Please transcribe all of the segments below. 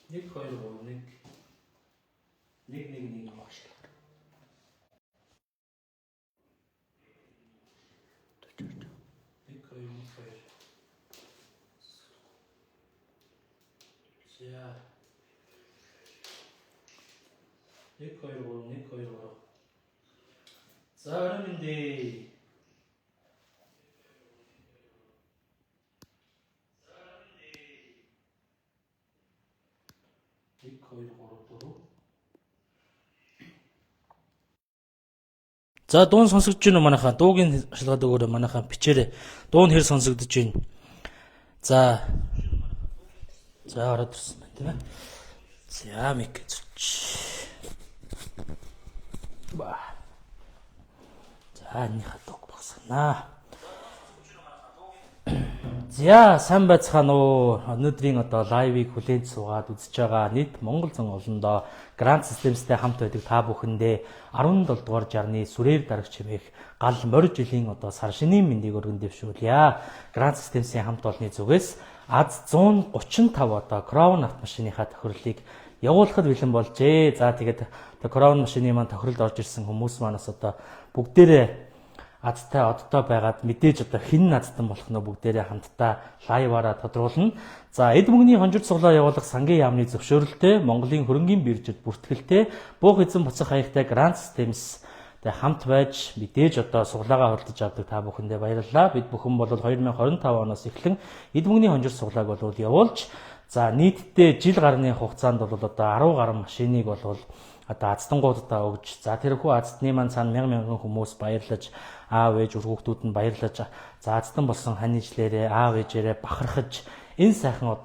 1 2 3 1 багшлах. 1 2 1 2. За 1 2 3 1 2 3. За өрөөмөндөө 1 2 3 4. За дуун сонсогдож байна уу манайхаа? Дуугийн шалгаад өгөөрэй манайхаа бичээрэй. Дуун хэр сонсогдож байна? За ороод ирсэн байна тийм ээ. За мик зүч. Ба. За энийхээ дуг багсгана. За сайн байцгаана уу. Өнөөдрийн лайвыг хүлээж суугаад үзэж байгаа нийт Монгол зан олондоо Grand Systems-тэй хамт байдаг та бүхэндээ 17 дугаар жарны сүрээр дарагч хэмээх гал морь жилийн сар шинийн мэндийг өргөн дэвшүүлье. Grand Systems-ийн хамт олонны зүгээс аз 135 Crown автомашиныхаа тохирлыг явуулахад бэлэн болжээ. За тэгээд Crown машины маань тохиролд орж ирсэн хүмүүс манаас бүгдээрээ азтай одтой байгаад мэдээж хэн азтан болох нь бүгдээрээ хамтдаа лайваараа тодруулна. За эд мөнгөний хонжид суглаа явуулах сангийн яамны зөвшөөрөлтэй Монголын хөрөнгийн биржид бүртгэлтэй буух эзэн буцах хаягтай Grand Systems-тэй хамт байж мэдээж суглаагаа хурдж авдаг та бүхэндээ баярлалаа. Бид бүхэн бол 2025 оноос эхлэн эд мөнгөний хонжид суглааг бол явуулж за нийтдээ жил гарны хугацаанд бол 10 гаруй машиныг бол аздангуудаа өгж за тэрхүү аздны маань цаана мянган хүмүүс баярлаж аав ээж үргүүхдүүд нь баярлаж за аздан болсон ханижлээрээ аав ээжээрээ бахархаж энэ сайхан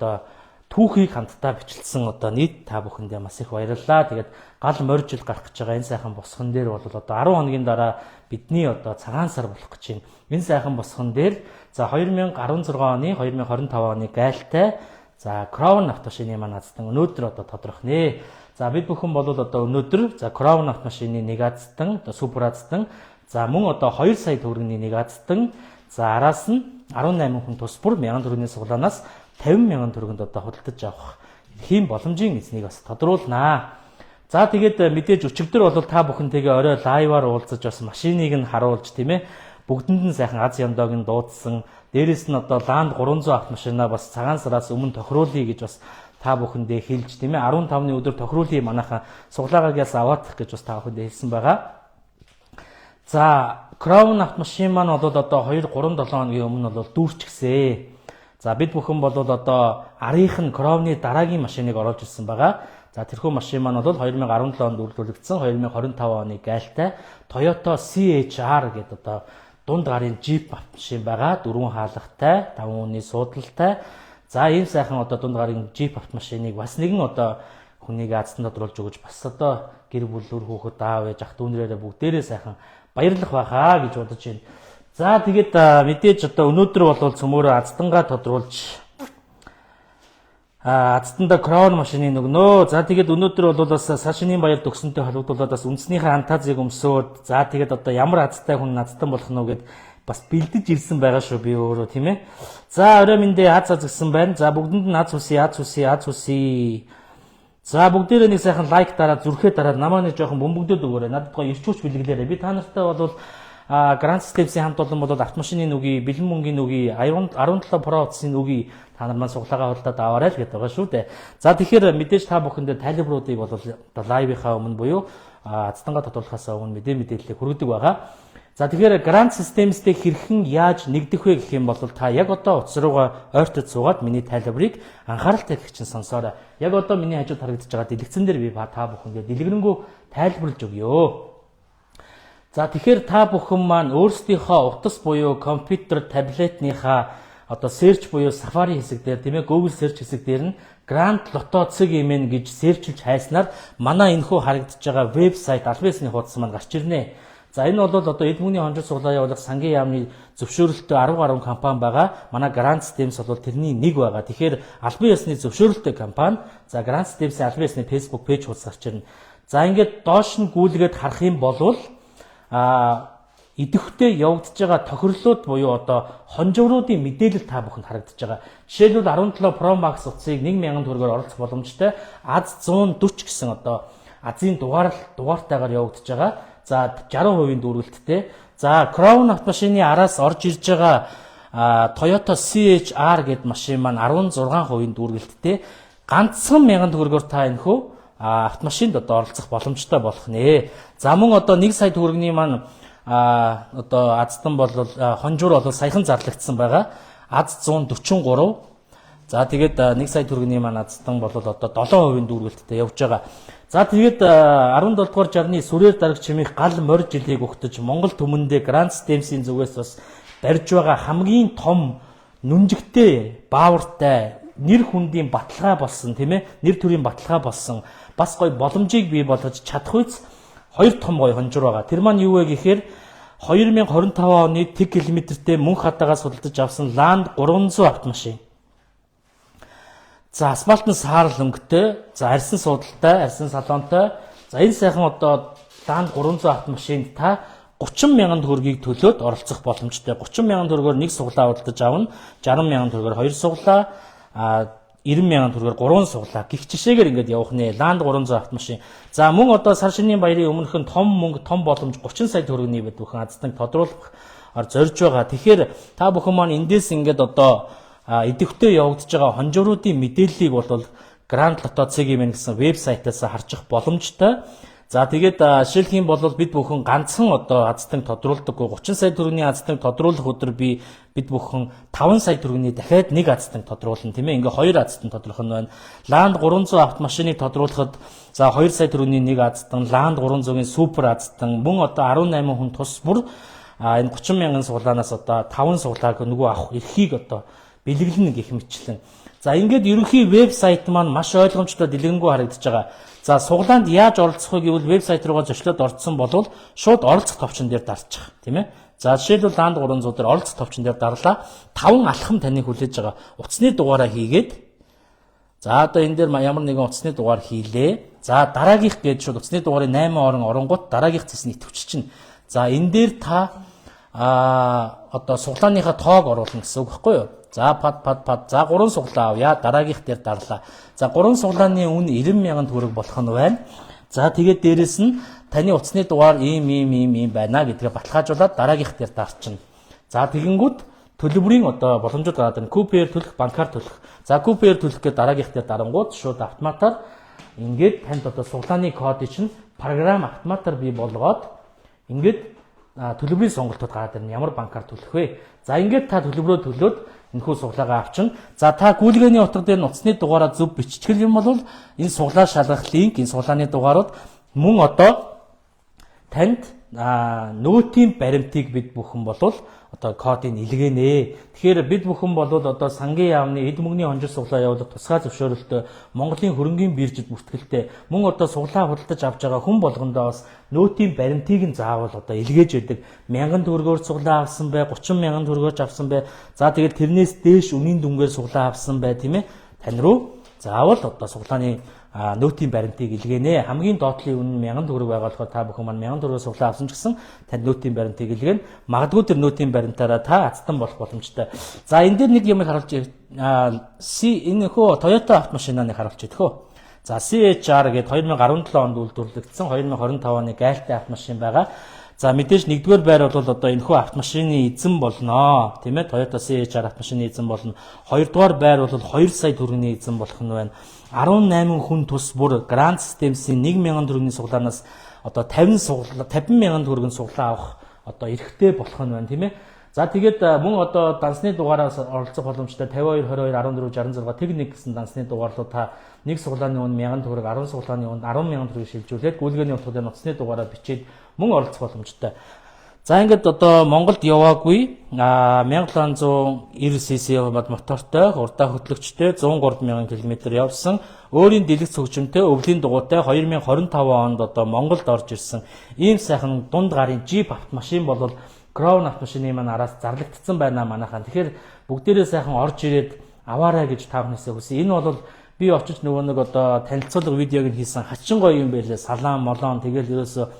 түүхийг хамтдаа бичлсэн нийт та бүхэндээ маш их баярлалаа. Тэгээд гал морь жил гарах гэж байгаа энэ сайхан босгон дээр бол 10 хоногийн дараа бидний цагаан сар болох гэж байна. Энэ сайхан босгон дээр за 2016 оны 2025 оны гайлтай за Crown автомашины маань аздан өнөөдөр тодорхнэ. За бид бүхэн бол өнөөдөр за Crown автомашины нэг аздан супер аздан за мөн 2 сая төгрөгийн нэг аздан за араас нь 18 хүн тус бүр 1000 төгрөгийн суглаанаас 50,000 төгрөгөнд худалдаж авах хэм боломжийн эзнийг бас тодруулнаа. За тэгээд мэдээж өчигдөр бол та бүхэнтэйгээ орой лайваар уулзаж бас машиныг нь харуулж тийм ээ бүгдэнд нь сайхан аз ямдааг нь дуудсан. Дээрээс нь Land 300 автомашинаа бас цагаан сараас өмнө тохируулъя гэж бас та бүхэндээ хэлж тийм ээ 15-ны өдөр тохируулъя манайхаа суглаагаас аваадах гэж бас та бүхэндээ хэлсэн байгаа. За Crown автомашин маань бол 2-3-7 хоногийн өмнө бол дүүрчихсэн. За бид бүхэн бол арийнх нь Crown-ы дараагийн машиныг оруулж ирсэн байгаа. За тэрхүү машин маань бол 2017 онд үйлдвэрлэгдсэн 2025 оны гайлтай Toyota CHR гэдэг дунд гарын Jeep машин байгаа. 4 хаалгатай, 5 үний суудалтай. За ийм сайхан дунд гарын Jeep автомашиныг бас нэгэн хүнийг азданд тодруулж өгч бас гэр бүл өр хүүхэд аав ээж ах дүүнрээрээ бүгдээрээ сайхан баярлах байхаа гэж бодож байна. За тэгээд мэдээж өнөөдөр бол цөмөөрөө аздангаа тодруулж азданда Crown машиныг өгнө. За тэгээд өнөөдөр бол бас сар шинийн баяр төгсөнтэй холбогдуулаад бас үндснийхээ антазыг өмсөөд за тэгээд ямар азтай хүн аздан болох нь гэд бас бэлдэж ирсэн байгаа шүү би өөрөө тийм ээ. За өрөөмөндөө аз гэсэн байна. За бүгдэнд нь аз хүсье. За бүгдээрээ нэг сайхан лайк дараад зүрхээ дараад намаа нэг жоохон бөмбөгдөд өгөөрэй. Надад ирчүүч бэлгэлээрэй. Би та нартай бол Grand Systems-ийн хамт олон бол автомашины нүгий, бэлэн мөнгөний нүгий, 17 Pro утасны нүгий та нар маань суглаагаа хурдаад аваарай л гэдэг байгаа шүү дээ. За тэгэхээр мэдээж та бүхэндээ тайлбаруудыг бол лайвынхаа өмнө буюу аздангаа тодруулахаас өмнө мэдээллийг хүргэдэг байгаа. За тэгэхээр Grand Systems-тэй хэрхэн яаж нэгдэх вэ гэх юм бол та яг утас руугаа ойртож суугаад миний тайлбарыг анхааралтай гэгчин сонсоорой. Яг миний хажууд харагдаж байгаа дэлгэцэн дээр би та бүхэндээ дэлгэрэнгүй тайлбарлаж өгье. За тэгэхээр та бүхэн маань өөрсдийнхөө утас буюу компьютер, таблетныхаа search буюу Safari хэсэг дээр тийм ээ Google search хэсэг дээр нь Grand Lotto CGM гэж searchилж хайснаар манай энэхүү харагдаж байгаа вебсайт албан ёсны хуудас маань гарч ирнэ. За энэ бол эд мөнгөний хонжид суглаа явуулах сангийн яамны зөвшөөрөлтөй 10 гаруй компани байгаа. Манай Grand Systems бол тэрний нэг байгаа. Тэгэхээр албан ёсны зөвшөөрөлтөй компани. За Grand Systems-ийн албан ёсны Facebook пэйж хуудас гарч ирнэ. За ингээд доош нь гүйлгээд харах юм бол идэвхтэй явагдаж байгаа тохирлууд буюу одоо хонжовруудын мэдээлэл та бүхэнд харагдаж байгаа. Жишээлбэл 17 Pro Max утсыг 1000 төгрөгөөр оролцох боломжтой AZ140 гэсэн одоо Азийн дугаартайгаар явагдаж байгаа. За 60% дүүргэлттэй. За Crown автомашины араас орж ирж байгаа Toyota CHR гэдэг машин маань 16% дүүргэлттэй. Ганцхан 1000 төгрөгөөр та энэхүү автомашинд одоо оролцох боломжтой болох нэ. За мөн одоо 1 сая төгрөгийн маань одоо Азтан бол хонжуур бол саяхан зарлагдсан байгаа. AZ143. За тэгээд 1 сая төгрөгийн маань Азтан бол одоо 7% дүүргэлттэй явж байгаа. За тэгээд 17 дугаар жарны сүрээр дарагч чимээх гал морь жилийг өгтөж Монгол түмэндээ Grand Systems-ийн зүгээс бас барьж байгаа хамгийн том нүнжигтэй баавартай нэр хүндийн баталгаа болсон тийм ээ, нэр төрийн баталгаа болсон бас гоё боломжийг бий болгож чадах үйс хоёр том гоё хонжуур байгаа. Тэр маань юу вэ гэхээр 2025 оны тэг километртэй мөн хатагаас судалдаж авсан Land 300 автомашин. За асфальтын саарл өнгөтэй, за арьсан суудалтай, арьсан салонтой. За энэ сайхан одоо Land 300 автомашинд та 30,000 төгрөгийг төлөөд оролцох боломжтой. 30,000 төгрөгөөр нэг суглаа худалдаж авна. 60,000 төгрөгөөр хоёр суглаа, 90,000 төгрөгөөр гурван суглаа. Гэх жишээгээр ингээд явах нэ. Land 300 автомашин. За мөн одоо сар шинийн баярын өмнөх нь том мөнгө, том боломж 30 сая төгрөгийн байд бүхэн Азтанг тодруулах зорж байгаа. Тэгэхээр та бүхэн маань эндээс ингээд одоо идэвхтэй явагдаж байгаа хонжооруудын мэдээллийг бол Grand Lotto CGM гэсэн вебсайтаас харчих боломжтой. За тэгээд жишээлх юм бол бид бүхэн ганцхан одоо Азтанг тодруулдаггүй 30 сая төгрөгийн Азтанг тодруулах өдөр бид бүхэн 5 сая төгрөгийн дахиад нэг Азтанг тодруулна тийм ээ. Ингээ хоёр Азтанг тодруулах нь байна. Land 300 автомашиныг тодруулахад за 2 сая төгрөгийн нэг Азтанг, Land 300-гийн супер Азтанг, мөн одоо 18 хүн тус бүр энэ 30,000 суглаанаас одоо 5 суглааг нөгөө авах эрхийг одоо бэлэглэнэ гэх мэтчлэн. За ингээд ерөнхий вебсайт маань маш ойлгомжтой дэлгэнгүй харагдаж байгаа. За суглаанд яаж оролцох вэ гэвэл вебсайт руугаа зочлоод орцсон бол шууд оролцох товчон дээр дарчих тийм ээ. За жишээлбэл Land 300 дээр оролцох товчон дээр дарлаа 5 алхам таныг хүлээж байгаа. Утасны дугаараа хийгээд за одоо энэ дээр ямар нэгэн утасны дугаар хийлээ. За дараагийнх гэж шууд утасны дугаарыг 8 орон оронгууд дараагийнх зэс нь идэвч чинь. За энэ дээр та одоо суглааныхаа тоог оруулна гэсэн үг байхгүй юу? За пад. За 3 суглаа авъя. Дараагийнх дээр дарлаа. За 3 суглааны үн 90,000 төгрөг болох нь байна. За тэгээд дээрэс нь таны утасны дугаар ийм байна гэдгээ баталгаажуулаад дараагийнх дээр дарчна. За тэгэнгүүт төлбөрийн одоо боломжууд гараад байна. Купээр төлөх, банкар төлөх. За купээр төлөх гэдэг дараагийнх дээр дарангууд шууд автоматар ингээд танд одоо суглааны кодыг чинь програм автоматар бий болгоод ингээд төлбөрийн сонголтууд гараад ирнэ. Ямар банкар төлөх вэ? За ингээд та төлбөрөө төлөөд энэхүү суглаагаа авчин. За та гүйлгээний утга дээр утасны дугаараа зөв бичтгэл юм бол энэ суглаа шалгах линк, энэ суглааны дугаарууд мөн одоо танд нөөтийн баримтыг бид бүхэн бол одоо кодыг илгээнэ. Тэгэхээр бид бүхэн бол одоо сангийн яамны эд мөнгөний хонжир суглаа явуулах тусгай зөвшөөрөлтөй Монголын хөрөнгийн биржид бүртгэлтэй мөн одоо суглаа худалдаж авч байгаа хүн болгондоо бас нөөтийн баримтыг нь заавал одоо илгээж байдаг. 1000 төгрөгөөр суглаа авсан бай, 30,000 төгрөгөөр авсан бай. За тэгээд тэрнээс дээш үнийн дүнгээр суглаа авсан бай тийм ээ. Тань руу заавал одоо суглааны нөөтийн баримтыг илгээнэ. Хамгийн доотлын үн 1000 төгрөг байгаа болохоор та бүхэн маань 1000 төгрөгөөр суглаа авсан ч гэсэн танд нөөтийн баримтыг илгээнэ. Магадгүй тэр нөөтийн баримтаараа та Азтан болох боломжтой. За энэ дээр нэг юм харуулж энэ хөө Toyota автомашиныг харуулж идэх хөө. За CHR гээд 2017 онд үйлдвэрлэгдсэн 2025 оны гайлтай автомашин байгаа. За мэдээж нэгдүгээр байр бол одоо энэхүү автомашины эзэн болно. Тийм ээ Toyota CHR автомашины эзэн болно. Хоёрдугаар байр бол 2 сая төгрөгийн эзэн болох нь байна. 18 хүн тус бүр Grand Systems-ийн 1,000 төгрөгийн суглаанаас одоо 50,000 төгрөгийн суглаа авах одоо эрхтэй болох нь байна тийм ээ. За тэгээд мөн одоо дансны дугаараас оролцох боломжтой 52 22 14 66 техник гэсэн дансны дугаарлуу та нэг суглааны үн 1000 төгрөг 10 суглааны үн 10,000 төгрөг шилжүүлээд гүйлгээний утга дээр утасны дугаараа бичээд мөн оролцох боломжтой. За ингээд одоо Монголд яваагүй 1790cc мотортой, урдаа хөтлөгчтэй 103,000 км явсан, өөрийн дэлгэц хөгжимтэй, өвлийн дугуйтай 2025 онд одоо Монголд орж ирсэн ийм сайхан дунд гарын Jeep автомашин бол Crown автомашины маань араас зарлагдсан байна манайхаа. Тэгэхээр бүгдээрээ сайхан орж ирээд аваарай гэж та бүхнээсээ хүсье. Энэ бол би очиж нөгөө нэг одоо танилцуулга видеог нь хийсэн хачин гоё юм байлээ. Салаан молон тэгэл ерөөсө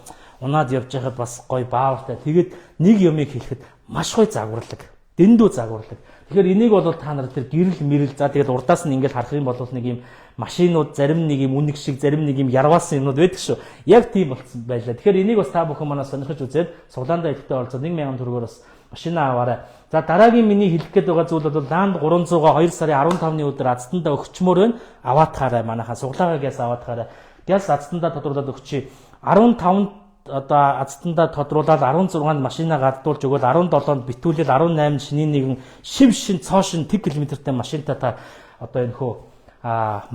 унаад явж байхад бас гоё баавартай. Тэгээд нэг юмыг хэлэхэд маш гоё загварлаг, дэндүү загварлаг. Тэгэхээр энийг бол та нар тэр гэрэл мэрэл за тэгээд урдаас нь ингээд харах юм бол нэг юм машинууд зарим нэг юм үнэг шиг зарим нэг юм ярваасан юмнууд байдаг шүү. Яг тийм болцсон байлаа. Тэгэхээр энийг бас та бүхэн манаас сонирхож үзээд суглаандаа ихтэй оролцоод 1000 төгрөгөөр бас машина аваарай. За дараагийн миний хэлэх гээд байгаа зүйл бол Land 300-га 2 сарын 15-ны өдөр азтандаа өгчмөр байна. Аваатахаарай манайхаа суглаагаа гяс аваатахаарай. Гяс азтандаа тодруулаад өгчий. 15 одоо азтандаа тодруулаад 16-нд машина гардуулж өгөөл 17-нд битүүлэл 18 шинийн нэгэн шин цоошин тэг километртэй машинтаа та одоо энэ хөө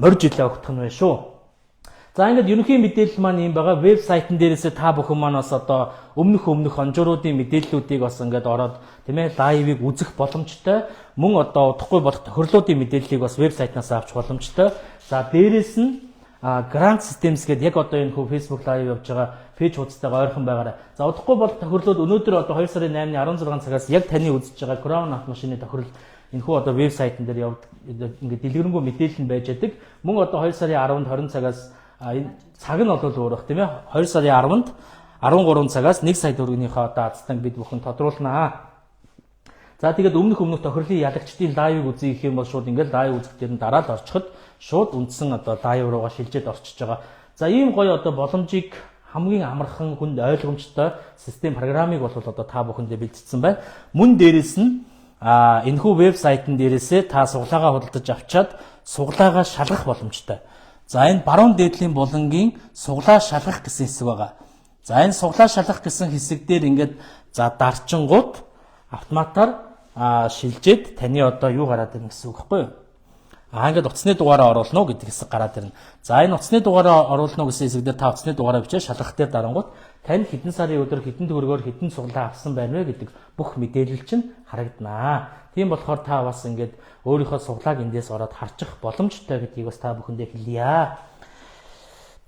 морж илээ өгөх нь байна шүү. За ингээд ерөнхий мэдээлэл маань юм байгаа. Вебсайтн дээрээсээ та бүхэн маань бас одоо өмнөх онжууруудын мэдээллүүдийг бас ингээд ороод тийм ээ лайвыг үзэх боломжтой. Мөн одоо удахгүй болох тохирлуудын мэдээллийг бас вебсайтнаас авч боломжтой. За дээрээс нь Grant Systems гэдэг яг одоо энэ хөө Facebook live явж байгаа пэйж хуудастайгаа ойрхон байгаарай. За удахгүй болох тохирлууд өнөөдөр одоо 2 сарын 8-ны 16 цагаас яг таны үзэж байгаа Crown автомашины тохирол энэ хүү одоо вебсайтн дээр явд ингээд дэлгэрэнгүй мэдээлэл нь байж байдаг. Мөн одоо 2 сарын 10-нд 20 цагаас энэ цаг нь бол өөрөх тийм ээ 2 сарын 10-нд 13 цагаас 1 сая төгрөгийнхөө одоо азтан бид бүхэн тодруулнаа. За тэгээд өмнөх тохирлын ялагчдын лайвыг үзье гэх юм бол шууд ингээд лайв үзэх дээр нь дараад орчиход шууд үндсэн одоо лайв руугаа шилжээд орчиж байгаа. За ийм гоё одоо боломжийг хамгийн амархан хүнд ойлгомжтой систем программыг бол одоо та бүхэндээ бэлдсэн байна. Мөн дээрэс нь энэхүү вебсайтн дээрээсээ та суглаагаа худалдаж авчаад суглаагаа шалгах боломжтой. За энэ баруун дээдлийн булангийн суглаа шалгах гэсэн хэсэг байгаа. За энэ суглаа шалгах гэсэн хэсэг дээр ингээд за дарчингууд автоматар шилжээд таны одоо юу гараад ирнэ гэсэн үг байхгүй юу? Ингээд утасны дугаараа оруулна уу гэдэг хэсэг гараад ирнэ. За энэ утасны дугаараа оруулна уу гэсэн хэсэг дээр та утасны дугаараа бичээ шалгах дээр дарангууд тань хэдэн сарын өдөр хэдэн төгрөгөөр хэдэн суглаа авсан байна вэ гэдэг бүх мэдээлэл чинь харагданаа. Тийм болохоор та бас ингээд өөрийнхөө суглааг эндээс ороод харчих боломжтой гэдгийг бас та бүхэндээ хэлье.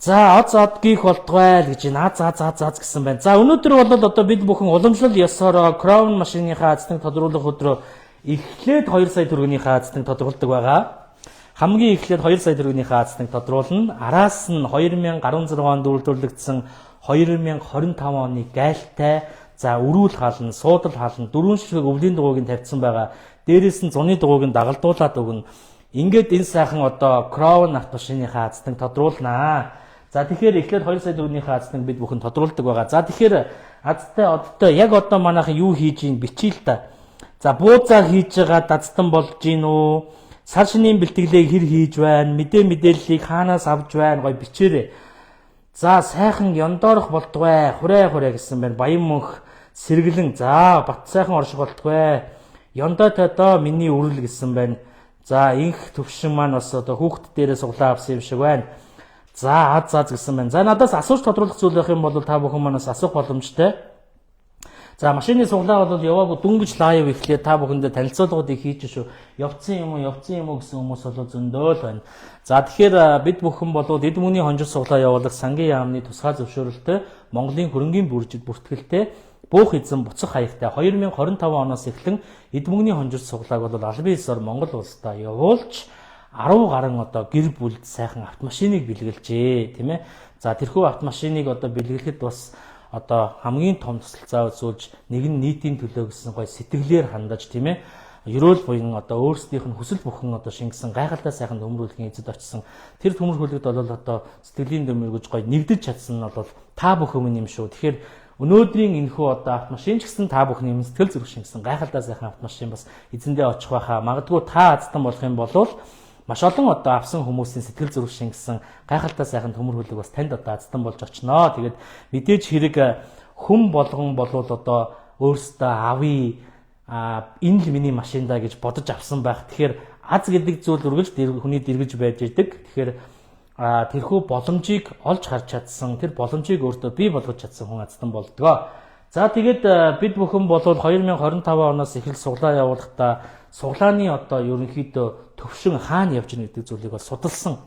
За од гих болтгой л гэж наа за гэсэн байна. За өнөөдөр бол одоо бид бүхэн уламжлал ёсоор Crown машиныхаа азтныг тодруулах өдрөө эхлээд 2 сая төгрөгийнхаа азтныг тодруулдаг байгаа. Хамгийн эхлээд 2 сая төгрөгийнхаа азтныг тодруулна. Араас нь 2016 онд үйлдвэрлэгдсэн 2025 оны гайлтай за өрүүл хаална, суудал хаална, 4 ширхэг өвлийн дугуйг нь тавьсан байгаа. Дээрээс нь зуны дугуйг нь дагалдуулаад өгнө. Ингээд энэ сайхан одоо Crown автомашиныхаа азтныг тодруулнаа. За тэгэхээр эхлээд 2 сая төгрөгийнхаа азтныг бид бүхэн тодруулдаг байгаа. За тэгэхээр азтай одтой яг одоо манайхан юу хийж ийн бичил та. За бууцаа хийж байгаа дазтан болж гин үү? Сар шинийн бэлтгэлийг хэр хийж байна? Мэдээллийг хаанаас авч байна? Гой бичээрэй. За сайхан ёндоорох болтугай. Хурэ гэсэн байна. Баян мөнх сэргэлэн. За бат сайхан орших болтугай. Ёндоо тадоо миний үрэл гэсэн байна. За инх төвшин маань бас одоо хүүхэд дээрээ суглаа авсан юм шиг байна. За гэсэн байна. За надаас асууж тодруулах зүйл байх юм бол та бүхэн манаас асуух боломжтой. За машины суглаа бол яваагүй дүнгиж лайв ихлээр та бүхэндээ танилцуулгуудыг хийж шүү. Явцсан юм уу гэсэн хүмүүс бол зөндөө л байна. За тэгэхээр бид бүхэн бол эд мөний хонжир суглаа явуулах сангийн яамны тусгай зөвшөөрөлтөй Монголын хөрөнгийн бүртгэлтэй буух эзэн буцах хаягтай 2025 оноос эхлэн эд мөний хонжир суглааг бол албан ёсоор Монгол улсдаа явуулж 10 гаруй одоо гэр бүлд сайхан автомашиныг бэлгэлжээ, тийм ээ. За тэрхүү автомашиныг одоо бэлгэлэхэд бас одоо хамгийн том тусалцаа үзүүлж нэг нь нийтийн төлөө гэсэн гой сэтгэлээр хандаж, тийм ээ. Ерөөл буян одоо өөрсдийнх нь хүсэл бүхэн одоо шингэсэн гайхалтай сайхан төмөрүүлгийн эзэд очсон. Тэр төмөрхүүлэгд бол одоо сэтгэлийн дөмөргөж гой нэгдэж чадсан нь бол та бүхэн юм шүү. Тэгэхээр өнөөдрийн энэхүү одоо автомашин ч гэсэн та бүхний сэтгэл зүрх шингэсэн гайхалтай сайхан автомашин бас эзэндээ очих байхаа. Магадгүй та азтан болох юм бол маш олон одоо авсан хүмүүсийн сэтгэл зүрх шингэсэн гайхалтай сайхан төмөрхүүлэг бас танд одоо азтан болж очноо. Тэгээд мэдээж хэрэг хүм болгон болвол одоо өөрсдөө авъя энэ л миний машин даа гэж бодож авсан байх. Тэгэхээр аз гэдэг зүйл үргэлж хүний дэргэж байж идэг. Тэгэхээр тэрхүү боломжийг олж харж чадсан, тэр боломжийг өөртөө бий болгож чадсан хүн азтан болдгоо. За тэгээд бид бүхэн бол 2025 оноос эхэл суглаа явуулахдаа суглааны одоо ерөнхийдөө төвшин хаана явж байгаа гэдэг зүйлийг бол судалсан.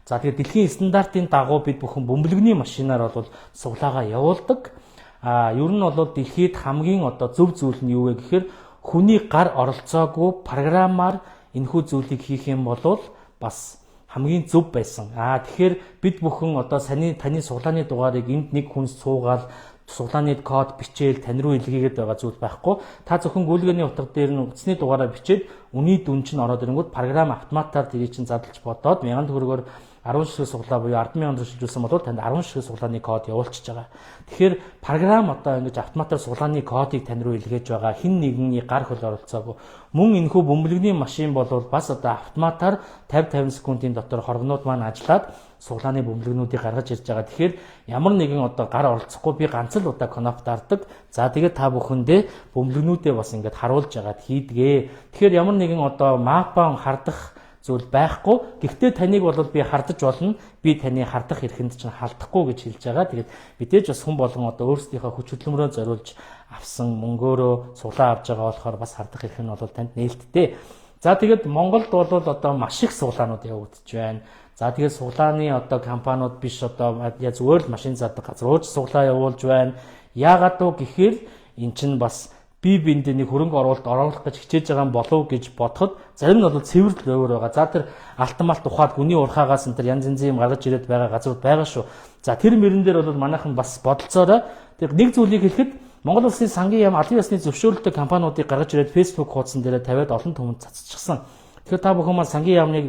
За тэгээд дэлхийн стандартын дагуу бид бүхэн бөмбөлгөний машинаар бол суглаагаа явуулдаг. Ер нь бол дэлхийд хамгийн одоо зөв зүйл нь юу вэ гэхээр хүний гар оролцоогүй программаар энэхүү зүйлийг хийх юм бол бас хамгийн зөв байсан. Тэгэхээр бид бүхэн одоо таны суглааны дугаарыг энд нэг хүн суугаад суглааны код бичээл тань руу илгээгээд байгаа зүйл байхгүй. Та зөвхөн гүйлгээний утга дээр нь утасны дугаараа бичээд үний дүн чинь ороод ирэнгүүт програм автоматар тэрийг чинь задлж бодоод 1000 төгрөгөөр 10 ширхэг суглаа буюу 10,000 төгрөг шилжүүлсэн бол танд 10 ширхэг суглааны код явуулчихж байгаа. Тэгэхээр програм одоо ингэж автоматар суглааны кодыг тань руу илгээж байгаа хэн нэгний гар хөл оролцоогүй. Мөн энэхүү бөмбөлөгний машин бол бас одоо автоматар 50 секундын дотор хоргонууд маань ажиллаад суглааны бөмбөлгнүүдийг гаргаж ирж байгаа. Тэгэхээр ямар нэгэн одоо гар оролцохгүй би ганц л удаа кнопт дардаг. За тэгээд та бүхэндээ бөмбөлгнүүдээ бас ингэж харуулж яагаад хийдгээ. Тэгэхээр ямар нэгэн одоо мапан хардах зүйл байхгүй. Гэхдээ таныг бол би хардаж болно. Би таны хардах эрхэнд чинь халдахгүй гэж хэлж байгаа. Тэгээд мэдээж бас хүн болгон одоо өөрсдийнхөө хүч хөдөлмөрөө зориулж авсан мөнгөөрөө суглаа авж байгаа болохоор бас хардах эрх нь бол танд нээлттэй. За тэгээд Монголд бол одоо маш их суглаанууд явагдаж байна. За тэгээд суглааны одоо компаниуд биш одоо зүгээр л машин задаг газар ууж суглаа явуулж байна. Яагаад вэ гэхээр эн чинь бас бие биендээ нэг хөрөнгө оруулах гэж хичээж байгаа юм болов гэж бодоход зарим нь бол цэвэр л өөр байгаа. За тэр алтан малт ухаад гүний урхаагаас энэ янз янзын юм гаргаж ирээд байгаа газрууд байгаа шүү. За тэр мөрөн дээр бол манайхан бас бодолцоороо тэр нэг зүйлийг хэлэхэд Монгол Улсын сангийн яам албан ёсны зөвшөөрөлтөй компаниудыг гаргаж ирээд Facebook хуудсан дээр тавиад олон түмэнд цацчихсан. Тэгэхээр та бүхэн маань сангийн яамныг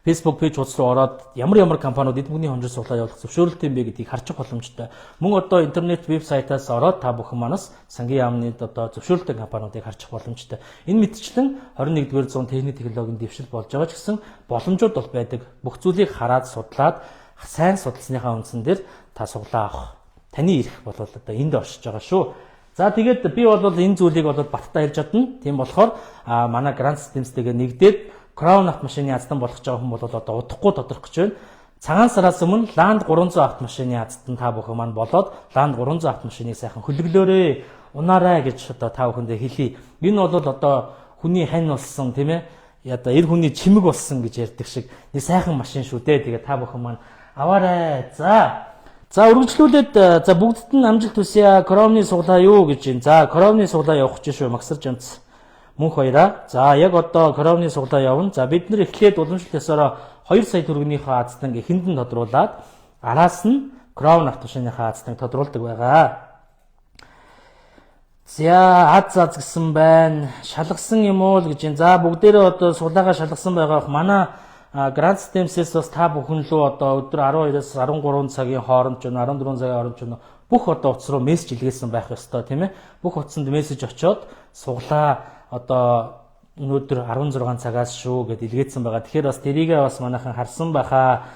Facebook пэйж хуудас руу ороод ямар компаниуд эд бүхний хонжир суглаа явуулах зөвшөөрөлтэй юм бэ гэдгийг харчих боломжтой. Мөн одоо интернет вебсайтаас ороод та бүхэн манаас сангийн яамны одоо зөвшөөрөлтэй компаниудыг харчих боломжтой. Энэ мэтчлэн 21-р зуун техник технологийн дэвшил болж байгаа ч гэсэн боломжууд бол байдаг. Бүх зүйлийг хараад судлаад сайн судалсныхаа үндсэн дээр та суглаа авах. Таны эрх бол одоо энд оршиж байгаа шүү. За тэгээд би бол энэ зүйлийг бол баттай хэлж чадна. Тийм болохоор манай Grand Systems-тэйгээ нэгдээд Crown автомашины аздан болох байгаа хүн бол одоо удахгүй тодорхой гэж байна. Цагаан сараас өмнө Land 300 автомашины аздан та бүхэн маань болоод Land 300 автомашиныг сайхан хөлөглөөрэй, унаарай гэж одоо та бүхэндээ хэлье. Энэ бол одоо хүний хань болсон тийм ээ. Одоо эр хүний чимэг болсон гэж ярьдаг шиг нэг сайхан машин шүү дээ. Тэгээ та бүхэн маань аваарай. За үргэлжлүүлээд за бүгдд нь амжилт хүсье. Crown-ы суглаа юу гэж байна. За Crown-ы суглаа явах гэж шүү Максарж амц. Мөнх хоёраа. За яг одоо Crown-ы суглаа явна. За бид нар эхлээд уламжлалт ёсороо 2 сая төгрөгийнхөө аздан эхэнд нь тодруулаад араас нь Crown автомашиныхаа аздан тодруулдаг байгаа. За аз гэсэн байна. Шалгасан юм уу гэж байна. За бүгдээрээ одоо суглаагаа шалгасан байгаа. Манай Grand Systems-с бас та бүхэн лөө одоо өдөр 12-оос 13 цагийн хооронд ч 14 цагийн хооронд ч бүх одоо утас руу мессеж илгээсэн байх ёстой тийм ээ. Бүх утсанд мессеж очоод суглаа одоо өнөөдөр 16 цагаас шүү гэд илгээсэн байгаа. Тэгэхээр бас тэрийгээ бас манайхан харсан байхаа.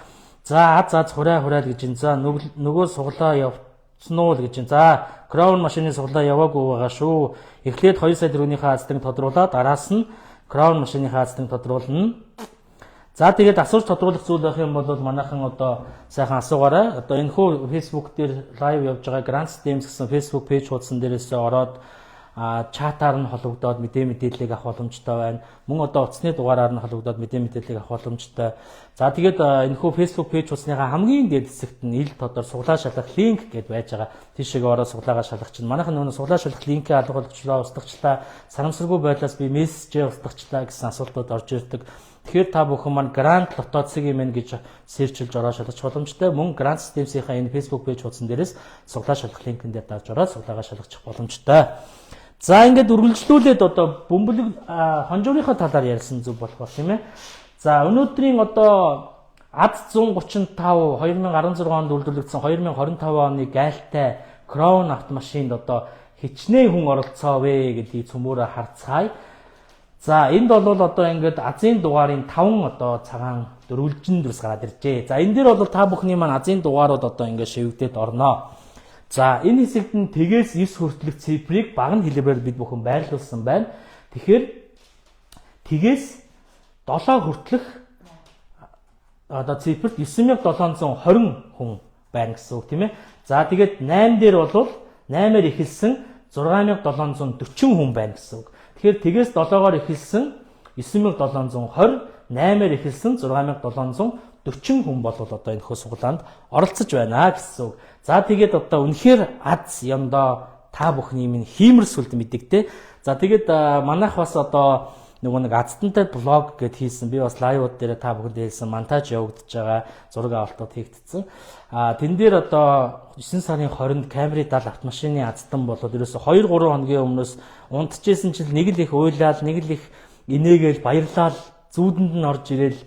За хураад гэж байна. За нөгөө суглаа явцсан уу гэж байна. За Crown машины суглаа яваагүй байгаа шүү. Эхлээд 2 сая төгрөгийнхаа аздан тодруулаад араас нь Crown машиныхаа аздан тодруулна. За тэгээд асууж тодруулах зүйл байх юм бол манайхан одоо сайхан асуугаарай. Одоо энэ хүү Facebook дээр лайв явж байгаа Grand Systems гэсэн Facebook пэйж хуудсан дээрээс ороод чатаар нь холбогдоод мэдээллийг авах боломжтой байна. Мөн одоо утасны дугаараар нь холбогдоод мэдээллийг авах боломжтой. За тэгээд энэ хүү Facebook пэйж хуудсныхаа хамгийн дээд хэсэгт нь ил тодор суглаа шалгах линк гэдээ байж байгаа. Тийшээ ороод суглаагаа шалгах чинь манайхан нөгөө суглаа шалгах линкээ алгуулчлаа, устгагчлаа, санамсаргүй байдлаас би мессежээ устгагчлаа гэсэн асуултууд орж ирдэг. Тэгэхээр та бүхэн маань Grand Lotto цэгийн мэн гэж сэрчилж ороод шалгах боломжтой. Мөн Grand Systems-ийн энэ Facebook пэйж хуудсан дээрээс суглаа шалгах линкэн дээр давж ороод суглаагаа шалгачих боломжтой. За ингээд үргэлжлүүлээд одоо бөмбөлөг хонжоорынхаа талаар ярьсан зүг болох тийм ээ. За өнөөдрийн одоо АЗ 135 2016 онд үйлдвэрлэгдсэн 2025 оны гайлтай Crown автомашинд одоо хичнээн хүн оролцоо вэ гэдгийг цөмөөрө харцгаая. За энд бол одоо ингээд Азийн дугаарын 5 одоо цагаан дөрвөлжин дүрс гараад иржээ. За энэ дээр бол та бүхний маань Азийн дугаарууд одоо ингээд шивгдээд орноо. За энэ хэсэгт нь тгээс 9 хүртэлх цифрыг багны хэлбэрээр бид бүхэн байрлуулсан байна. Тэгэхээр тгээс 7 хүртэлх одоо цифрт 9720 хүн байна гэсэн үг тийм ээ. За тэгээд 8 дээр бол 8-аар эхэлсэн 6740 хүн байна гэсэн үг. Тэгэхээр тгээс 7-оор эхэлсэн 9720, 8-аар эхэлсэн 6740 хүн бол одоо энэ хөө суглаанд оролцож байна гэсэн үг. За тэгээд одоо үнэхээр аз ямдаа та бүхний минь хиймэр сүлд мэддэг те. За тэгээд манайх бас одоо нөгөө нэг азтантай блог гэд хийсэн. Би бас лайвууд дээр та бүхэнд хэлсэн монтаж явагдаж байгаа зураг авалтууд хийгдсэн. Тэн дээр одоо 9 сарын 20-нд Camry 70 автомашины азтан болоод ерөөсө 2-3 хоногийн өмнөөс унтчихсэн чил нэг л их уйлал, нэг л их инээгээл баярлал зүүдэнд нь орж ирэл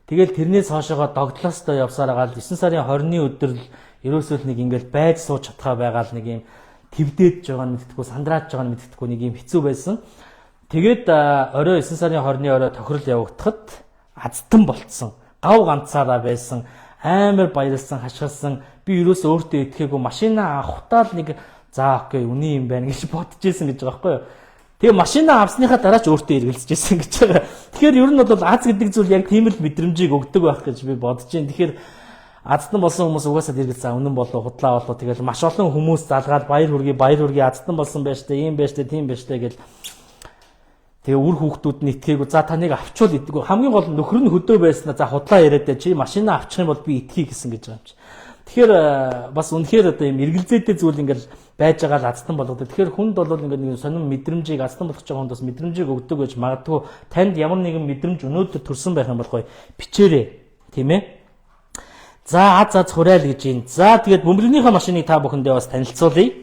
тэгэл тэрнээс хоошоогоо догдлоостой явсаар байгаа л 9 сарын 20-ны өдөр л ерөөсөө нэг ингээл байж сууж чадхаа байгаа л нэг юм твдээд байгаа нь мэдтгүү, сандрааж байгаа нь мэдтгүү нэг юм хэцүү байсан. Тэгээд орой 9 сарын 20-ны орой тохирол явагдахад азтан болцсон. Гав ганцаараа байсан. Амар баярлсан, хашгирсан. Би ерөөсөө өөртөө итгээгүй машина авахтаа л нэг за окей, үний юм байна гэж бодож ирсэн гэж байгаа байхгүй юу. Тэгээ машина авсныхаа дараа ч өөртөө эргэлзэжсэн гэж байгаа. Тэгэхээр ер нь бол аз гэдэг зүйл яг тийм л мэдрэмжийг өгдөг байх гэж би бодож байна. Тэгэхээр азтан болсон хүмүүс угаасаа дэргэлцээ үнэн болоо худлаа болоо тэгэл маш олон хүмүүс залгаад баяр хүргэе азтан болсон байж тээ ийм байж тээ тийм байж тээ гэл тэгээ үр хүүхдүүд нь итгээгүй за таныг авчвал идэггүй хамгийн гол нь нөхөр нь хөдөө байснаа за худлаа яриад чи машина авчих юм бол би итгэе гэсэн гэж байгаа юм чи. Тэгэхээр бас үнэхээр одоо юм эргэлзээтэй зүйл ингээл байж байгаа л азтан болгодог. Тэгэхээр хүнд бол ингээд нэг сонирн мэдрэмжийг азтан болгож байгаа хүнд бас мэдрэмжийг өгдөг гэж магадгүй танд ямар нэгэн мэдрэмж өнөөдөр төрсэн байх юм бол гоё бичээрэй тийм ээ. За аз хурайл гэж юм. За тэгээд бөмбөлгийнхаа машиныг та бүхэндээ бас танилцуулъя.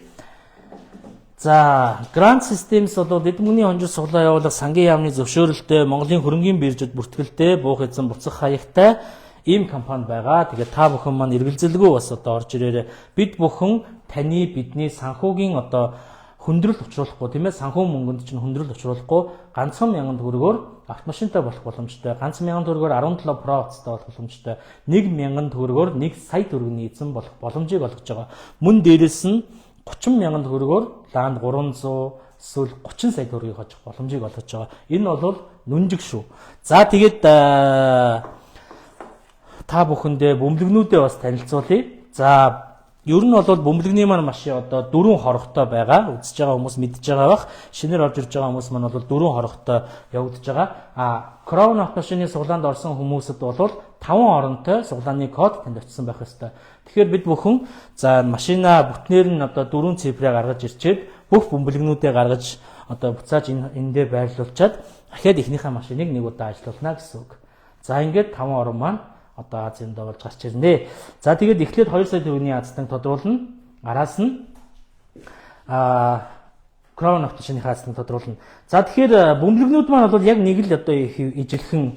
За Grand Systems бол эдийн мөнгөний хонжил суглаа явуулах сангийн яамны зөвшөөрөлтэй Монголын хөрөнгийн биржид бүртгэлтэй буух эзэн буцах хаягтай ийм компани байгаа. Тэгээд та бүхэн маань эргэлзэлгүй бас одоо орж ирээрээ бид бүхэн таны бидний санхүүгийн одоо хөндрөл учруулахгүй тийм ээ санхүү мөнгөнд чинь хөндрөл учруулахгүй ганцхан 1000 төгрөгөөр автомашинтай болох боломжтой. Ганц 1000 төгрөгөөр 17 Pro утастай болох боломжтой. 1000 төгрөгөөр 1 сая төгрөгийн эзэн болох боломжийг олгож байгаа. Мөн дээрэс нь 30,000 төгрөгөөр Land 300 эсвэл 30 сая төгрөгийг хожих боломжийг олгож байгаа. Энэ бол нүнжиг шүү. За тэгээд та бүхэндээ бөмбөлгнүүдээ бас танилцуулъя. За ер нь бол бөмбөлгний маань маш одоо 4 хорогтой байгаа. Үзэж байгаа хүмүүс мэдж байгаа бах. Шинээр орж ирж байгаа хүмүүс маань бол 4 хорогтой явагдаж байгаа. Crown автомашины суглаанд орсон хүмүүсд бол 5 оронтой суглааны код танд очсон байх ёстой. Тэгэхээр бид бүхэн за машина бүтнээр нь одоо 4 цифрээ гаргаж ирчээд бүх бөмбөлгнүүдээ гаргаж одоо буцааж эндээ байрлуулчаад дахиад эхнийхээ машиныг нэг удаа ажиллуулна гэсэн үг. За ингээд 5 орон маань одоо Азинд болж гарч ирнэ. За тэгээд эхлээд 2 сая төгрөгийн азтан тодруулна. Араас нь Crown автомашины азтан тодруулна. За тэгэхээр бөмбөлгнүүд маань бол яг нэг л одоо ижилхэн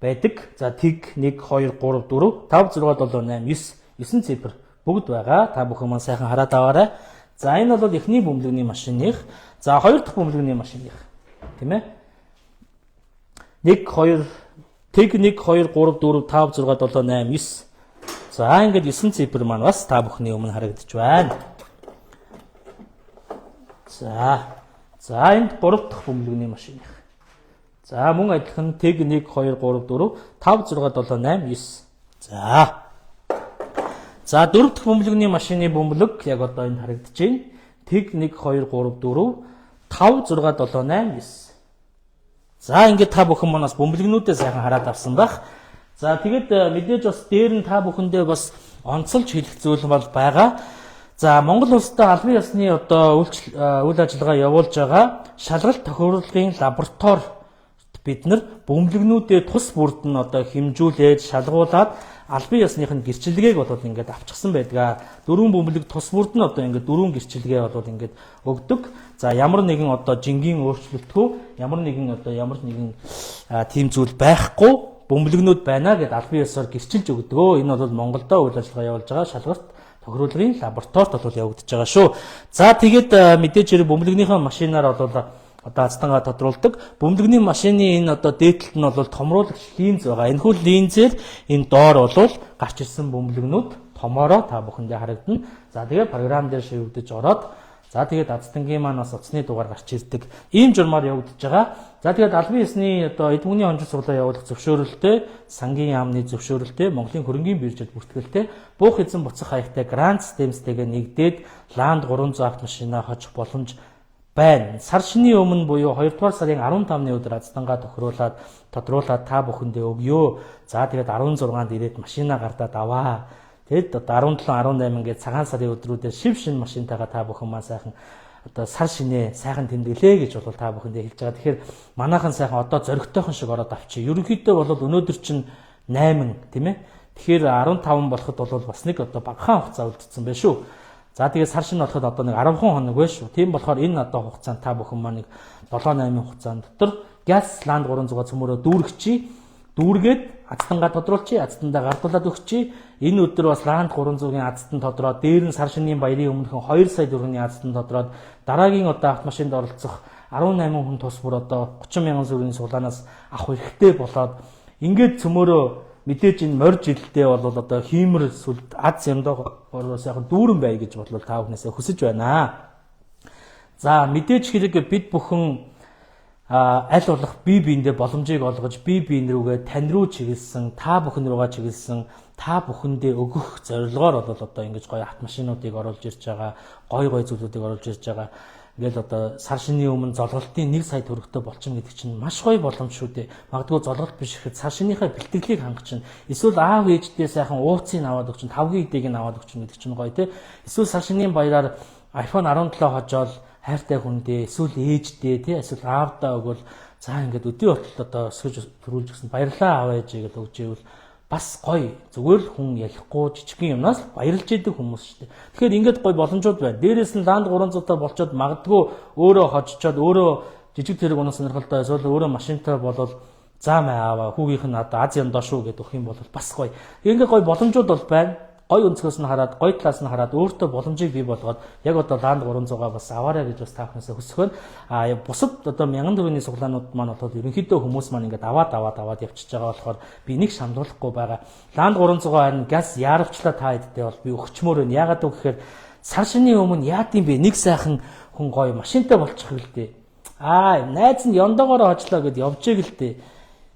байдаг. За тэг 1 2 3 4 5 6 7 8 9 цифр бүгд байгаа. Та бүхэн маань сайхан хараад аваарай. За энэ бол эхний бөмбөлгний машиных. За хоёр дахь бөмбөлгний машиных. Тийм ээ. 1 2 тэг 1 2 3 4 5 6 7 8 9. За ингээд 9 цифр маань бас та бүхний өмнө харагдаж байна. За энд 3 дахь бөмбөлгний машиных. За мөн адилхан тэг 1 2 3 4 5 6 7 8 9. За 4 дахь бөмбөлгний машины бөмбөлөг яг одоо энэ харагдаж байна. Тэг 1 2 3 4 5 6 7 8 9. За ингээд та бүхэн манаас бөмбөлгнүүдээ сайхан хараад авсан байх. За тэгээд мэдээж бас дээр нь та бүхэндээ бас онцолж хэлэх зүйл бол байгаа. За Монгол улстай албан ёсны одоо үйл ажиллагаа явуулж байгаа шалгалт тохируулгын лабораторид бид нар бөмбөлгнүүдээ тус бүрд нь одоо хэмжүүлээд шалгуулад албан ёсных нь гэрчилгээг бол ингээд авчихсан байдаг. 4 бөмбөлөг тус бүрд нь одоо ингээд 4 гэрчилгээ бол ингээд өгдөг. За ямар нэгэн одоо жингийн өөрчлөлтгүй, ямар нэгэн тийм зүйл байхгүй бөмбөлгнүүд байна гэдээ албан ёсоор гэрчилж өгдөг. Энэ бол Монголдо үйл ажиллагаа явуулж байгаа шалгалт тохируулгын лабораторид бол явагдаж байгаа шүү. За тэгээд мэдээж хэрэг бөмбөлгнийхөө машинаар бол одоо азтангаа тодруулдаг. Бөмбөлгний машины энэ одоо дээдлэлт нь бол томруулагч линз байгаа. Энэхүү линзээр энэ доор бол гарч ирсэн бөмбөлгнүүд томоороо та бүхэндээ харагдана. За тэгээд програм дээр шивэгдэж ороод за тэгээд азтангийн маань бас утасны дугаар гарч ирдэг. Ийм журмаар явагдаж байгаа. За тэгээд албан ёсны одоо эд мөнгөний хонжил суглаа явуулах зөвшөөрөлтэй, сангийн яамны зөвшөөрөлтэй, Монголын хөрөнгийн биржид бүртгэлтэй, буух эзэн буцах хаягтай Grand Systems-тэйгээ нэгдээд Land 300 автомашина хожих боломж байна. Сар шинийн өмнө буюу 2 дугаар сарын 15-ны өдөр азтангаа тодруулаад та бүхэндээ өгье. За тэгээд 16-нд ирээд машина гардаад аваа. Тэгэд одоо 17 18 гээд цагаан сарын өдрүүдэд шив шин машинтайгаа та бүхэн маань сайхан одоо сар шинэ сайхан тэмдэглээ гэж бол та бүхэндээ хэлж байгаа. Тэгэхээр манайхан сайхан одоо зоригтойхон шиг ороод авчи. Ерөнхийдөө бол өнөөдөр чинь 8 тийм ээ. Тэгэхээр 15 болоход бол бас нэг одоо багахан хугацаа үлдсэн байх шүү. За тэгээд сар шинэ болоход одоо нэг 10 хоног байх шүү. Тийм болохоор энэ одоо хугацаанд та бүхэн маань нэг 7-8 хугацаанд дотор газ ланд 300 цөмөрөө дүүргээд азтангаа тодруулчих, азтандаа гардуулаад өгчих. Энэ өдөр бас ланд 300-ийн азтан тодроод, дээр нь сар шинийн баярын өмнөхөн 2 сая төгрөгийн азтан тодроод, дараагийн одоо автомашинд оролцох 18 хүн тус бүр одоо 30 мянган төгрөгийн сулаанаас авах хэрэгтэй болоод ингээд цөмөрөө мэдээж энэ морь жилдээ бол одоо хиймэр сүлд аз ямдаагаас яг дүүрэн бай гэж бодлоо та бүхнээсээ хүсэж байна. За мэдээж хэрэг бид бүхэн аль болох бие биендээ боломжийг олгож бие биен рүүгээ тань руу чиглэсэн, та бүхэн рүүгээ чиглэсэн, та бүхэндээ өгөх зорилгоор бол одоо ингэж гоё автомашинуудыг оруулж ирж байгаа, гоё зүйлүүдийг оруулж ирж байгаа. Ингээл одоо сар шинийн өмнө золголтын 1 сая төгрөгтэй болчихно гэдэг чинь маш гоё боломж шүү дээ. Магадгүй золголт биш ихэд сар шинийхээ бэлтгэлийг хангах чинь, эсвэл аав ээждээ сайхан ууцыг аваад өгч, тавгийн идээг нь аваад өгч гэдэг чинь гоё те. Эсвэл сар шинийн баяраар iPhone 17 хожоол хайртай хүндээ, эсвэл ээждээ тий, эсвэл аавдаа өгвөл за ингээд өдөө болтол одоо өсгөж төрүүлж гисэн баярлаа аав ээжээ гэж өгч ивэл бас гоё. Зүгээр л хүн ялахгүй жижигхэн юмнаас баярлж идэг хүмүүс шүү дээ. Тэгэхээр ингээд гоё боломжууд байна. Дээрээс нь ланд 300-тай болчоод магадгүй өөрөө хожчоод өөрөө жижиг тэрэг унах сонирхолтой эсвэл өөрөө машинтай болол за мэ аава хүүгийнх нь одоо аз яндаа шүү гэдэг өгөх юм бол бас гоё. Ингээд гоё боломжууд бол байна. Гой өнцгөөс нь хараад, гой талаас нь хараад өөртөө боломжийг бий болгоод яг одоо ланд 300-аа бас аваарай гэж бас та бүхнээсээ хүсэх байна. Бусад одоо 1000 төгрөгийн суглаанууд маань бол ерөнхийдөө хүмүүс маань ингээд аваад явчихж байгаа болохоор би нэг шамруулахгүй байгаа. Ланд 300-аа харин газ яарвчлаа та хэдтэй бол би өгчмөр байна. Яагаад вэ гэхээр сар шинийн өмнө яад юм бэ? Нэг сайхан хүн гоё машинтай болчих юм л дээ. Найз нь ёндоогоор хожлоо гэд явж ийл л дээ.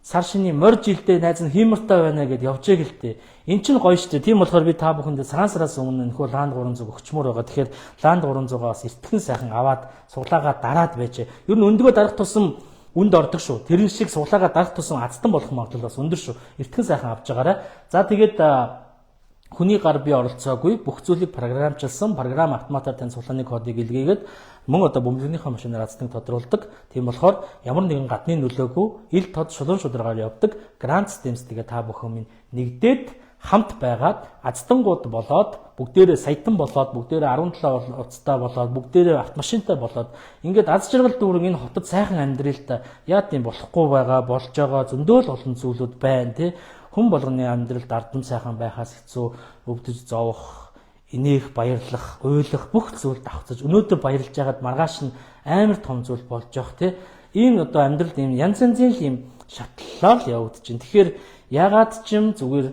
Сар шинийн морь жилдээ найз нь хиймэртэй байна гэд явж ийл л дээ. Эн чинь гоё шүү дээ. Тийм болохоор би та бүхэндээ цагаан сараас өмнө нөхөө ланд 300 өгчмөр байгаа. Тэгэхээр ланд 300-аа бас эртхэн сайхан аваад суглаагаа дараад байжээ. Ер нь өндгөө дарах тусам үнд ордог шүү. Тэрэн шиг суглаагаа дарах тусам азтан болох магадлал бас өндөр шүү. Эртхэн сайхан авч байгаарай. За тэгээд хүний гар бие оролцоогүй бүх зүйлийг програмчилсан програм автоматар тань суглааны кодыг илгээгээд мөн одоо бөмбөгнийхөө машинаар азтныг тодруулдаг. Тийм болохоор ямар нэгэн гадны нөлөөгүй ил тод шулуун шударгаар явдаг Grand Systems тэгээ та бүхэн минь нэгдээд хамт байгаад аздангууд болоод бүгдээрээ саятан болоод бүгдээрээ 17 уцтай болоод бүгдээрээ автомашинтай болоод ингээд аз жаргал дүүрэн энэ хотод сайхан амьдралд яа тийм болохгүй байгаа болж байгаа зөндөөл олон зүйлүүд байна тий. Хүн болгоны амьдралд ардам сайхан байхаас хэцүү өвдөж зовох, инех баярлах, уйлах бүх зүйлд давхцаж өнөөдөр баярлж байгаад маргааш нь амар том зүйл болж явах тий. Ийм одоо амьдралд ийм янз янзын ийм шатлалаар явагдаж байна. Тэгэхээр ягаад ч юм зүгээр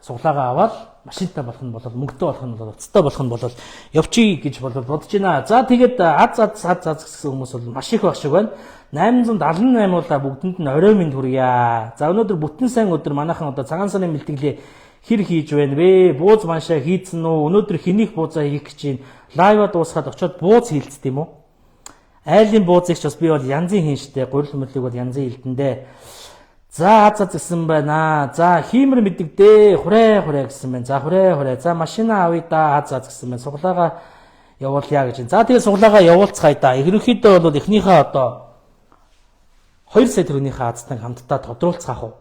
суглаагаа аваад машинтай болох нь болол мөнгөтэй болох нь болол уцтай болох нь болол явчих гэж бодож байна. За тэгээд аз гэсэн хүмүүс бол маш их баг шиг байна. 878 уулаа бүгдэнд нь орой минь хүргье. За өнөөдөр бүтэн сайн өдөр манайхан одоо цагаан сарын бэлтгэлээ хэр хийж байна вэ? Бууз маншаа хийцэн үү? Өнөөдөр хэнийх буузаа хийх гэж байна? Лайва дуусгаад очиод бууз хийлцд юм уу? Айлын буузыг ч бас би бол янзын хийн штэ. Гурил хөмөрлөг бол янзын хилдэндээ. За гэсэн байна. За хиймэр мэддэгдээ. Хүрээ гэсэн байна. За хүрээ. За машина авъя да. Гэсэн байна. Суглаагаа явуулъя гэж байна. За тэгээд суглаагаа явуулцгаая да. Ерөнхийдөө бол эхнийхээ одоо 2 сая төгрөгийнхээ азтныг хамтдаа тодруулцгаах уу.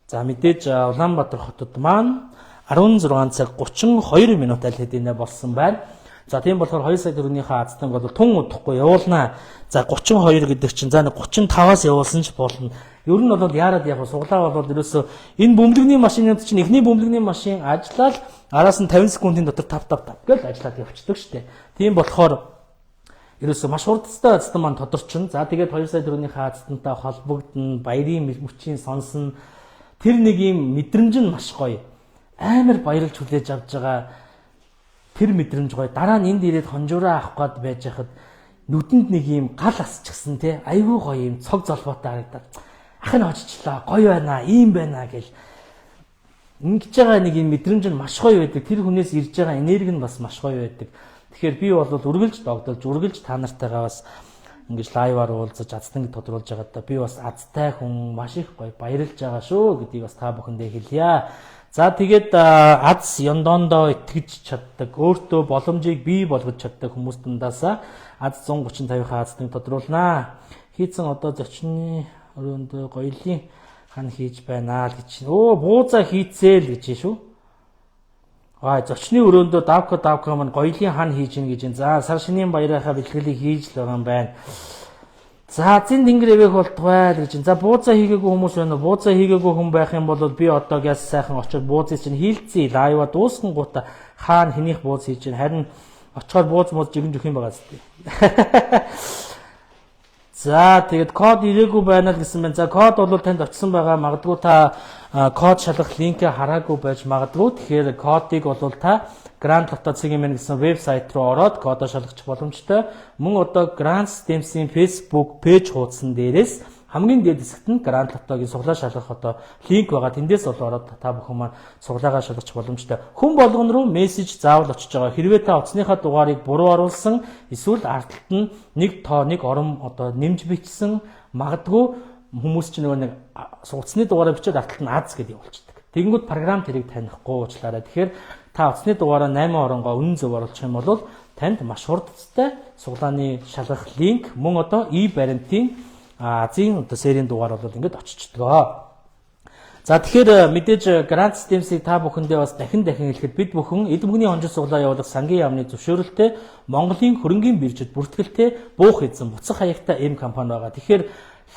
За мэдээж Улаанбаатар хотод маань 16 цаг 32 минут аль хэдийнэ болсон байна. За тийм болохоор 2 сая төгрөгийнхээ азтныг бол тун удахгүй явуулнаа. За 32 гэдэг чинь за 35-аас явуулсан ч болно. Ер нь бол яарад яг суглаа бол ерөөсөө энэ бөмбөгний машинууд чинь эхний бөмбөгний машин ажиллаад араас нь 50 секундын дотор тав гэж ажиллаад явчихдаг шүү дээ. Тийм болохоор ерөөсөө маш хурдтай азтан маань тодорчно. За тэгээд 2 сая төгрөгийнхээ азтантай холбогдно, баярын мөчийн сонсон тэр нэг юм мэдрэмж нь маш гоё. Амар баярлж хүлээж авч байгаа тэр мэдрэмж гоё. Дараа нь энд ирээд хонжуураа авах гээд байж хахад нүдэнд нэг юм гал асчихсан тий. Айгүй гоё юм цог золбоотой харагдаад. Ах нь оччлаа. Гоё байна, ийм байна гэл. Ингэж байгаа нэг юм мэдрэмж нь маш гоё байдаг. Тэр хүнээс ирж байгаа энерги нь бас маш гоё байдаг. Тэгэхээр би бол үргэлж догдолж, үргэлж та нартайгаа бас ингэж лайваар уулзаж азтныг тодруулж байгаадаа би бас азтай хүн маш их гоё баярлж байгаа шүү гэдгийг бас та бүхэндээ хэлье. За тэгээд аз ёндоондоо итгэж чаддаг, өөртөө боломжийг бий болгож чаддаг хүмүүс дундаасаа аз 135-ийн аздыг тодруулнаа. Хийцэн одоо зочны өрөөндөө гоёлын хан хийж байна л гэж. Бууза хийцээл гэж шүү. Зочны өрөөндөө давка маань гоёлын хан хийж ийн гэж. За сар шинийн баярынхаа бэлтгэлийг хийж л байгаа юм байна. За зин тэнгэр эвэх болтугай гэж. За бууза хийгээгүй хүмүүс байна уу? Бууза хийгээгүй хүн байх юм бол би одоо гяс сайхан очоод буузыг чинь хийлцээ. Лайва дуусган гута хаана хэнийх бууз хийж байна. Харин очихоор бууз жигэн жөх юм байгаа зү. За тэгээд код ирээгүй байна л гэсэн байна. За код бол танд очсон байгаа. Магадгүй та код шалгах линкээ хараагүй байж магадгүй. Тэгэхээр кодыг бол та Grand Lotto CGM гэсэн вебсайт руу ороод кодоо шалгах боломжтой. Мөн одоо Grand Systems-ийн Facebook пэйж хуудсан дээрээс хамгийн дээд хэсэгт нь Grand Lotto-гийн суглаа шалгах одоо линк байгаа. Тэндээс бол ороод та бүхэн маань суглаагаа шалгах боломжтой. Хүн болгон руу мессеж заавал очиж байгаа. Хэрвээ та утасныхаа дугаарыг буруу оруулсан, эсвэл арталт нь нэг тоо нэг орон одоо нэмж бичсэн, магадгүй хүмүүс чинь нэг утасны дугаараа бичээд арталт нь аз гэдээ явуулчихдаг. Тэгэнгүүт програм тэрийг танихгүй уучлаарай. Тэгэхээр та утасны дугаараа 8 оронгоо үнэн зөв оруулах юм бол танд маш хурдтай суглааны шалгах линк мөн одоо e-баримтын Азийн одоо серийн дугаар бол ингэж очичдгоо. За тэгэхээр мэдээж Grand Systems-ийг та бүхэндээ бас дахин хэлэхэд бид бүхэн эд бүхний онжил суглаа явуулах сангийн яамны зөвшөөрөлтэй Монголын хөрөнгийн биржид бүртгэлтэй буух эзэн буцах хаягтай эм компани байгаа. Тэгэхээр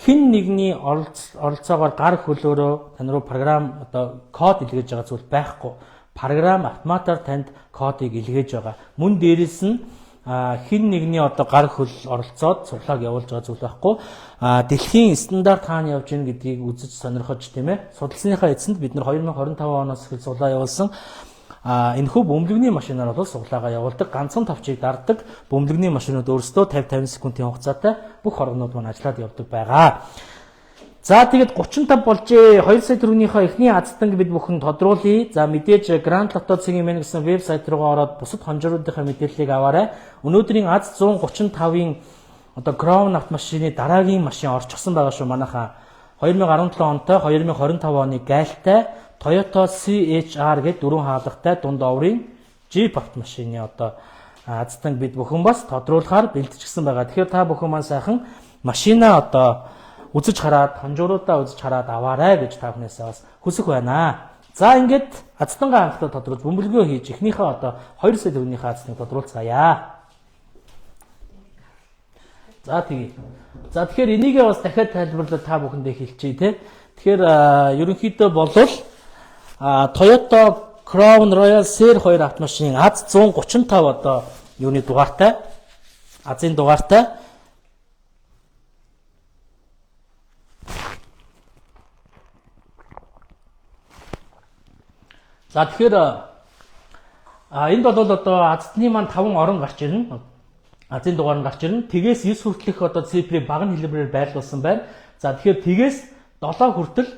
хэн нэгний оролцоогоор гар хөлөөрөө тань руу програм одоо код илгээж байгаа зүйл байхгүй. Програм автоматар танд кодыг илгээж байгаа. Мөн дээрээс нь хэн нэгний одоо гар хөл оролцоод суглааг явуулж байгаа зүйл байхгүй. Дэлхийн стандарт хаана явж гин гэдгийг үзэж сонирхож тийм ээ. Судалсаныхаа эцэнд бид нар 2025 оноос эхэл суглаа явуулсан. Энэхүү бөмбөлөгний машинаар бол суглаагаа явуулдаг. Ганцхан товчийг дарддаг бөмбөлөгний машинууд өөрсдөө 50 секундын хугацаатай бүх оргонууд маань ажиллаад явдаг байгаа. За тэгээд 35 болжээ. 2 сая төгрөгийнхөө эхний азтанг бид бүхэн тодруулъя. За мэдээж Grand Lotto CGM гэсэн вебсайт руугаа ороод бусад хонжооруудынхаа мэдээллийг аваарай. Өнөөдрийн аз 135-ийн одоо Crown автомашины дараагийн машин орчихсон байгаа шүү манайхаа. 2017 онтой 2025 оны гайлтай Toyota CHR гэдэг 4 хаалгатай дунд оврын Jeep автомашины одоо азтанг бид бүхэн бас тодруулахаар бэлтжигсэн байгаа. Тэгэхээр та бүхэн маань сайхан машинаа одоо үзэж хараад, хонжооруудаа үзэж хараад аваарай гэж та бүхнээсээ бас хүсэх байна. За ингээд азтангаа хангалттай тодруулж бөмбөлгөө хийж эхнийхээ одоо 2 сая төгрөгийнхээ азтанг тодруулцгаая. За тэгэхээр энийгээ бас дахиад тайлбарлаад та бүхэндээ хэлчихье те. Тэгэхээр ерөнхийдөө болвол Toyota Crown Royal Ser 2 автомашин аз 135 одоо юуны дугаартай, азийн дугаартай. За тэгэхээр энд бол одоо азтны маань 5 орон гарч ирнэ. Азийн дугаар нь гарч ирнэ. Тэгээс 9 хүртэлх одоо цифрийг багын хэлбэрээр байрлуулсан байна. За тэгэхээр тэгээс 7 хүртэл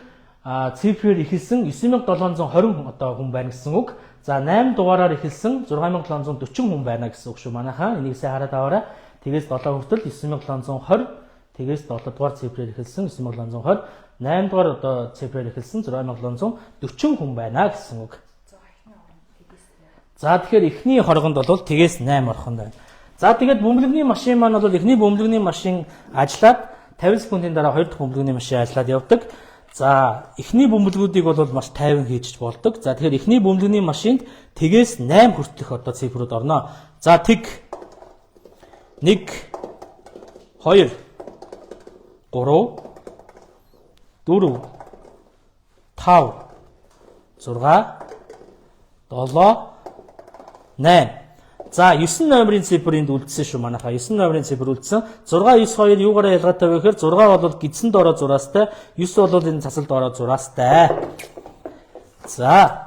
цифрээр эхэлсэн 9720 одоо хүн байна гэсэн үг. За 8 дугаараар эхэлсэн 6740 хүн байна гэсэн үг шүү манайхаа. Энийг сайн хараад аваарай. Тэгээс 7 хүртэл 9720, тэгээс 7 дугаар цифрээр эхэлсэн 9720, 8 дугаар одоо цифрээр эхэлсэн 6740 хүн байна гэсэн үг. За тэгэхээр эхний хоргонд бол тэгээс 8 орхон байна. За тэгээд бөмбөлөгний машин маань бол эхний бөмбөлөгний машин ажиллаад 50 секундын дараа хоёр дахь бөмбөлөгний машин ажиллаад явдаг. За эхний бөмбөлгүүдийг бол маш тайван хийж болдог. За тэгэхээр эхний бөмбөлөгний машинд тэгээс 8 хүртэлх одоо цифрүүд орно. За тэг 1 2 3 4 5 6 7 8. За 9 номерын цифрынд үлдсэн шүү манайхаа. 9 номерын цифр үлдсэн. 6 9 2 юугаараа ялгаатай вэ гэхээр 6 бол гидсэнд ороод зураастай, 9 бол энэ цасалд ороод зураастай. За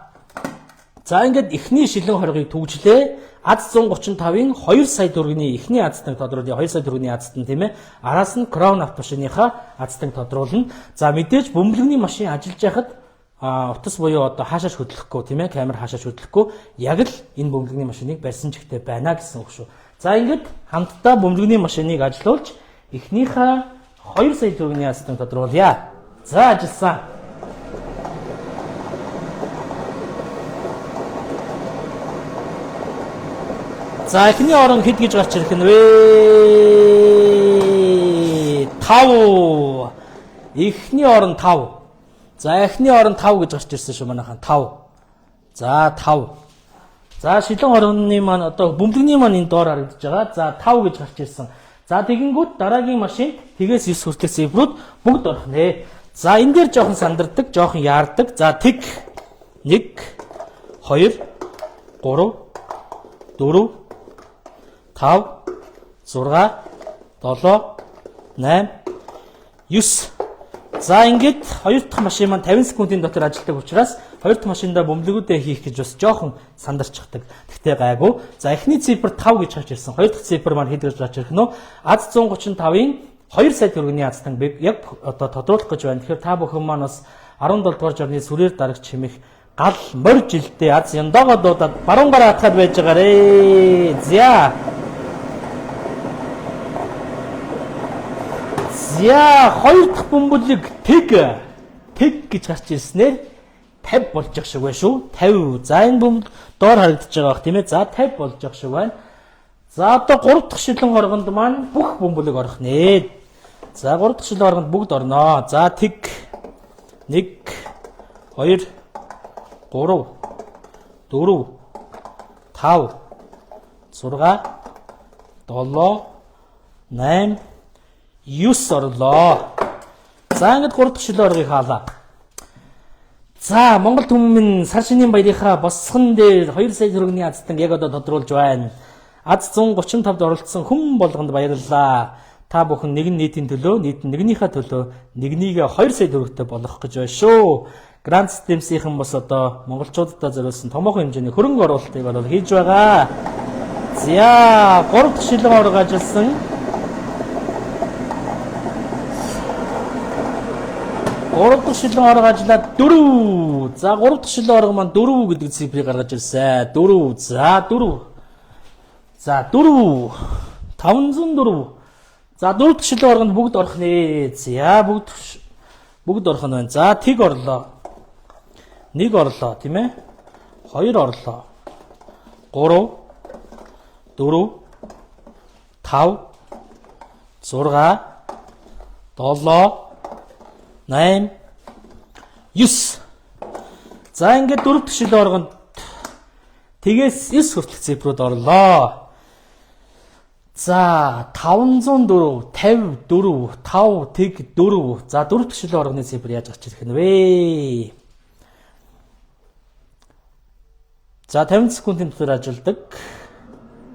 ингээд эхний шилэн хоргийг түгжлээ. Аз 135-ын 2 сая төгрөгийн эхний азтанг тодруулъя. 2 сая төгрөгийн азтан тийм ээ. Араас нь Crown автомашиныхаа азтанг тодруулна. За мэдээж бөмбөлөгний машин ажиллаж байхад утас буюу одоо хаашааш хөдлөхгүй тийм ээ, камер хаашааш хөдлөхгүй яг л энэ бөмбөлөгний машиныг барьсан чигтэй байна гэсэн үг шүү. За ингээд хамтдаа бөмбөлөгний машиныг ажилуулж эхнийхээ 2 сая төгрөгийн азтанг тодруулъя. За ажилласан. За эхний орон хэд гэж гарч ирэх нь вэ? 5. Эхний орон 5. За эхний орон 5 гэж гарч ирсэн шүү манайхан 5. За 5. За шилэн орны маань одоо бөмбөгний маань энэ доор харагдаж байгаа. За 5 гэж гарч ирсэн. За тэгэнгүүт дараагийн машинд тэгээс 9 хүртэл цифрүүд бүгд орох нэ. За энэ дээр жоохон сандардаг, жоохон яардаг. За тэг 1 2 3 4 5 6 7 8 9. За ингээд хоёр дахь машин маань 50 секундын дотор ажилладаг учраас хоёр дахь машиндаа бөмбөлгүүдээ хийх гэж бас жоохон сандарчихдаг. Тэгтээ гайгүй. За эхний цифр 5 гэж гарч ирсэн. Хоёр дахь цифр маань хэд гэж гарч ирэх нь вэ? Аз 135-ын 2 сая төгрөгийн азтан яг одоо тодруулах гэж байна. Тэгэхээр та бүхэн маань бас 17 дугаар журны сүрээр дарагч хэмэх гал морь жилдээ аз яндоогоо дуудаад баруун гараа хатгаад байж байгаарэ. За хоёр дахь бөмбөлөг тэг гэж гарч ирснээр 50 болж явах шиг байна шүү. 50. За энэ бөмбөл доор харагдаж байгаа бах тийм ээ. За 50 болж явах шиг байна. За одоо 3 дахь шилэн оргонд маань бүх бөмбөлөг орох нэ. За 3 дахь шилэн оргонд бүгд орноо. За тэг 1 2 3 4 5 6 7 8 9 орлоо. За ингээд 3 дахь шилэн оргыг хаалаа. За Монгол түмэн сар шинийн баярынхаа босгон дээр 2 сая төгрөгийн азтан яг одоо тодруулж байна. Аз 135-д оролцсон хүн болгонд баярлалаа. Та бүхэн нэгэн нийтийн төлөө, нийт нэгнийхээ төлөө нэгнийгээ 2 сая төгрөгтэй болгох гэж байна шүү. Грант системсийнхэн бас одоо монголчуудад зориулсан томоохон хэмжээний хөрөнгө оруулалтыг бол хийж байгаа. За 3 дахь шилэн орго ажилласан 3 дахь шилэн орго ажиллаад 4. За 3 дахь шилэн орго маань 4 гэдэг цифрыг гаргаж ирсэн. 4. За 4. За 4. 504. За 4 дахь шилэн оргонд бүгд орох нэ. За бүгд орох нь байна. За тэг орлоо. 1 орлоо тийм ээ. 2 орлоо. 3 4 5 6 7 8 9. За ингээд 4 дахь шилэн оргонд тэгээс 9 хүртэлх цифрүүд орлоо. За 504 54 5 тэг 4. За 4 дахь шилэн оргоны цифр яаж гарч ирэх нь вэ? За 50 секундын дотор ажилладаг.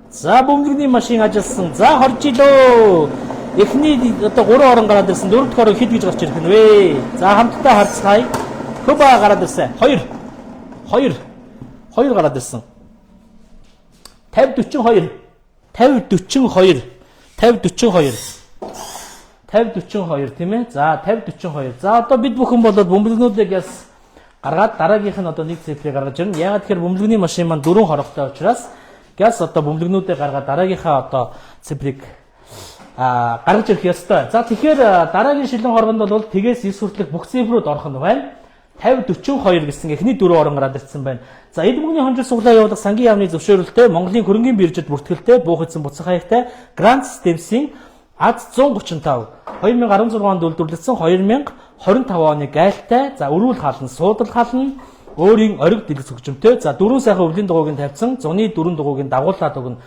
За бөмбөгний машин ажилласан. За хорж илөө. Эхний одоо 3 орон гараад ирсэн. 4 дахь орон хэд гэж гарч ирэх нь вэ? За хамтдаа харцгаая. Хөбө гараад ирсэн. 2 гараад ирсэн. 50 42 50 42 тийм ээ. За 50 42. За одоо бид бүхэн болоод бөмбөлгнүүдийг яс гаргаад дараагийнх нь одоо нэг цифрыг гаргаж ирнэ. Ягаад тэгэхээр бөмбөлгний машин маань 4 хорогтой учраас газ одоо бөмбөлгнүүдийг гаргаад дараагийнхаа одоо цифрыг гаргаж ирэх ёстой. За тэгэхээр дараагийн шилэн хоргонд бол тэгээс 9 хүртэлх бүх цифрүүд орох нь байна. 50 42 гэсэн эхний 4 орон гараад ирсэн байна. За эдмүгний хонжил суглаа явуулах сангийн яамны зөвшөөрөлтэй Монголын хөрөнгөний биржид бүртгэлтэй буухадсан буцах хаягтай Грант системсийн аз 135 2016 онд үйлдвэрлэгдсэн 2025 оны гайлтай за өрүүл хаална суудлал хаална өөрийн ориг дэлгэц хөгжимтэй за 4 сайхан өвлийн дугуйг нь тавьсан зуны 4 дугуйг нь дагуулад өгнө.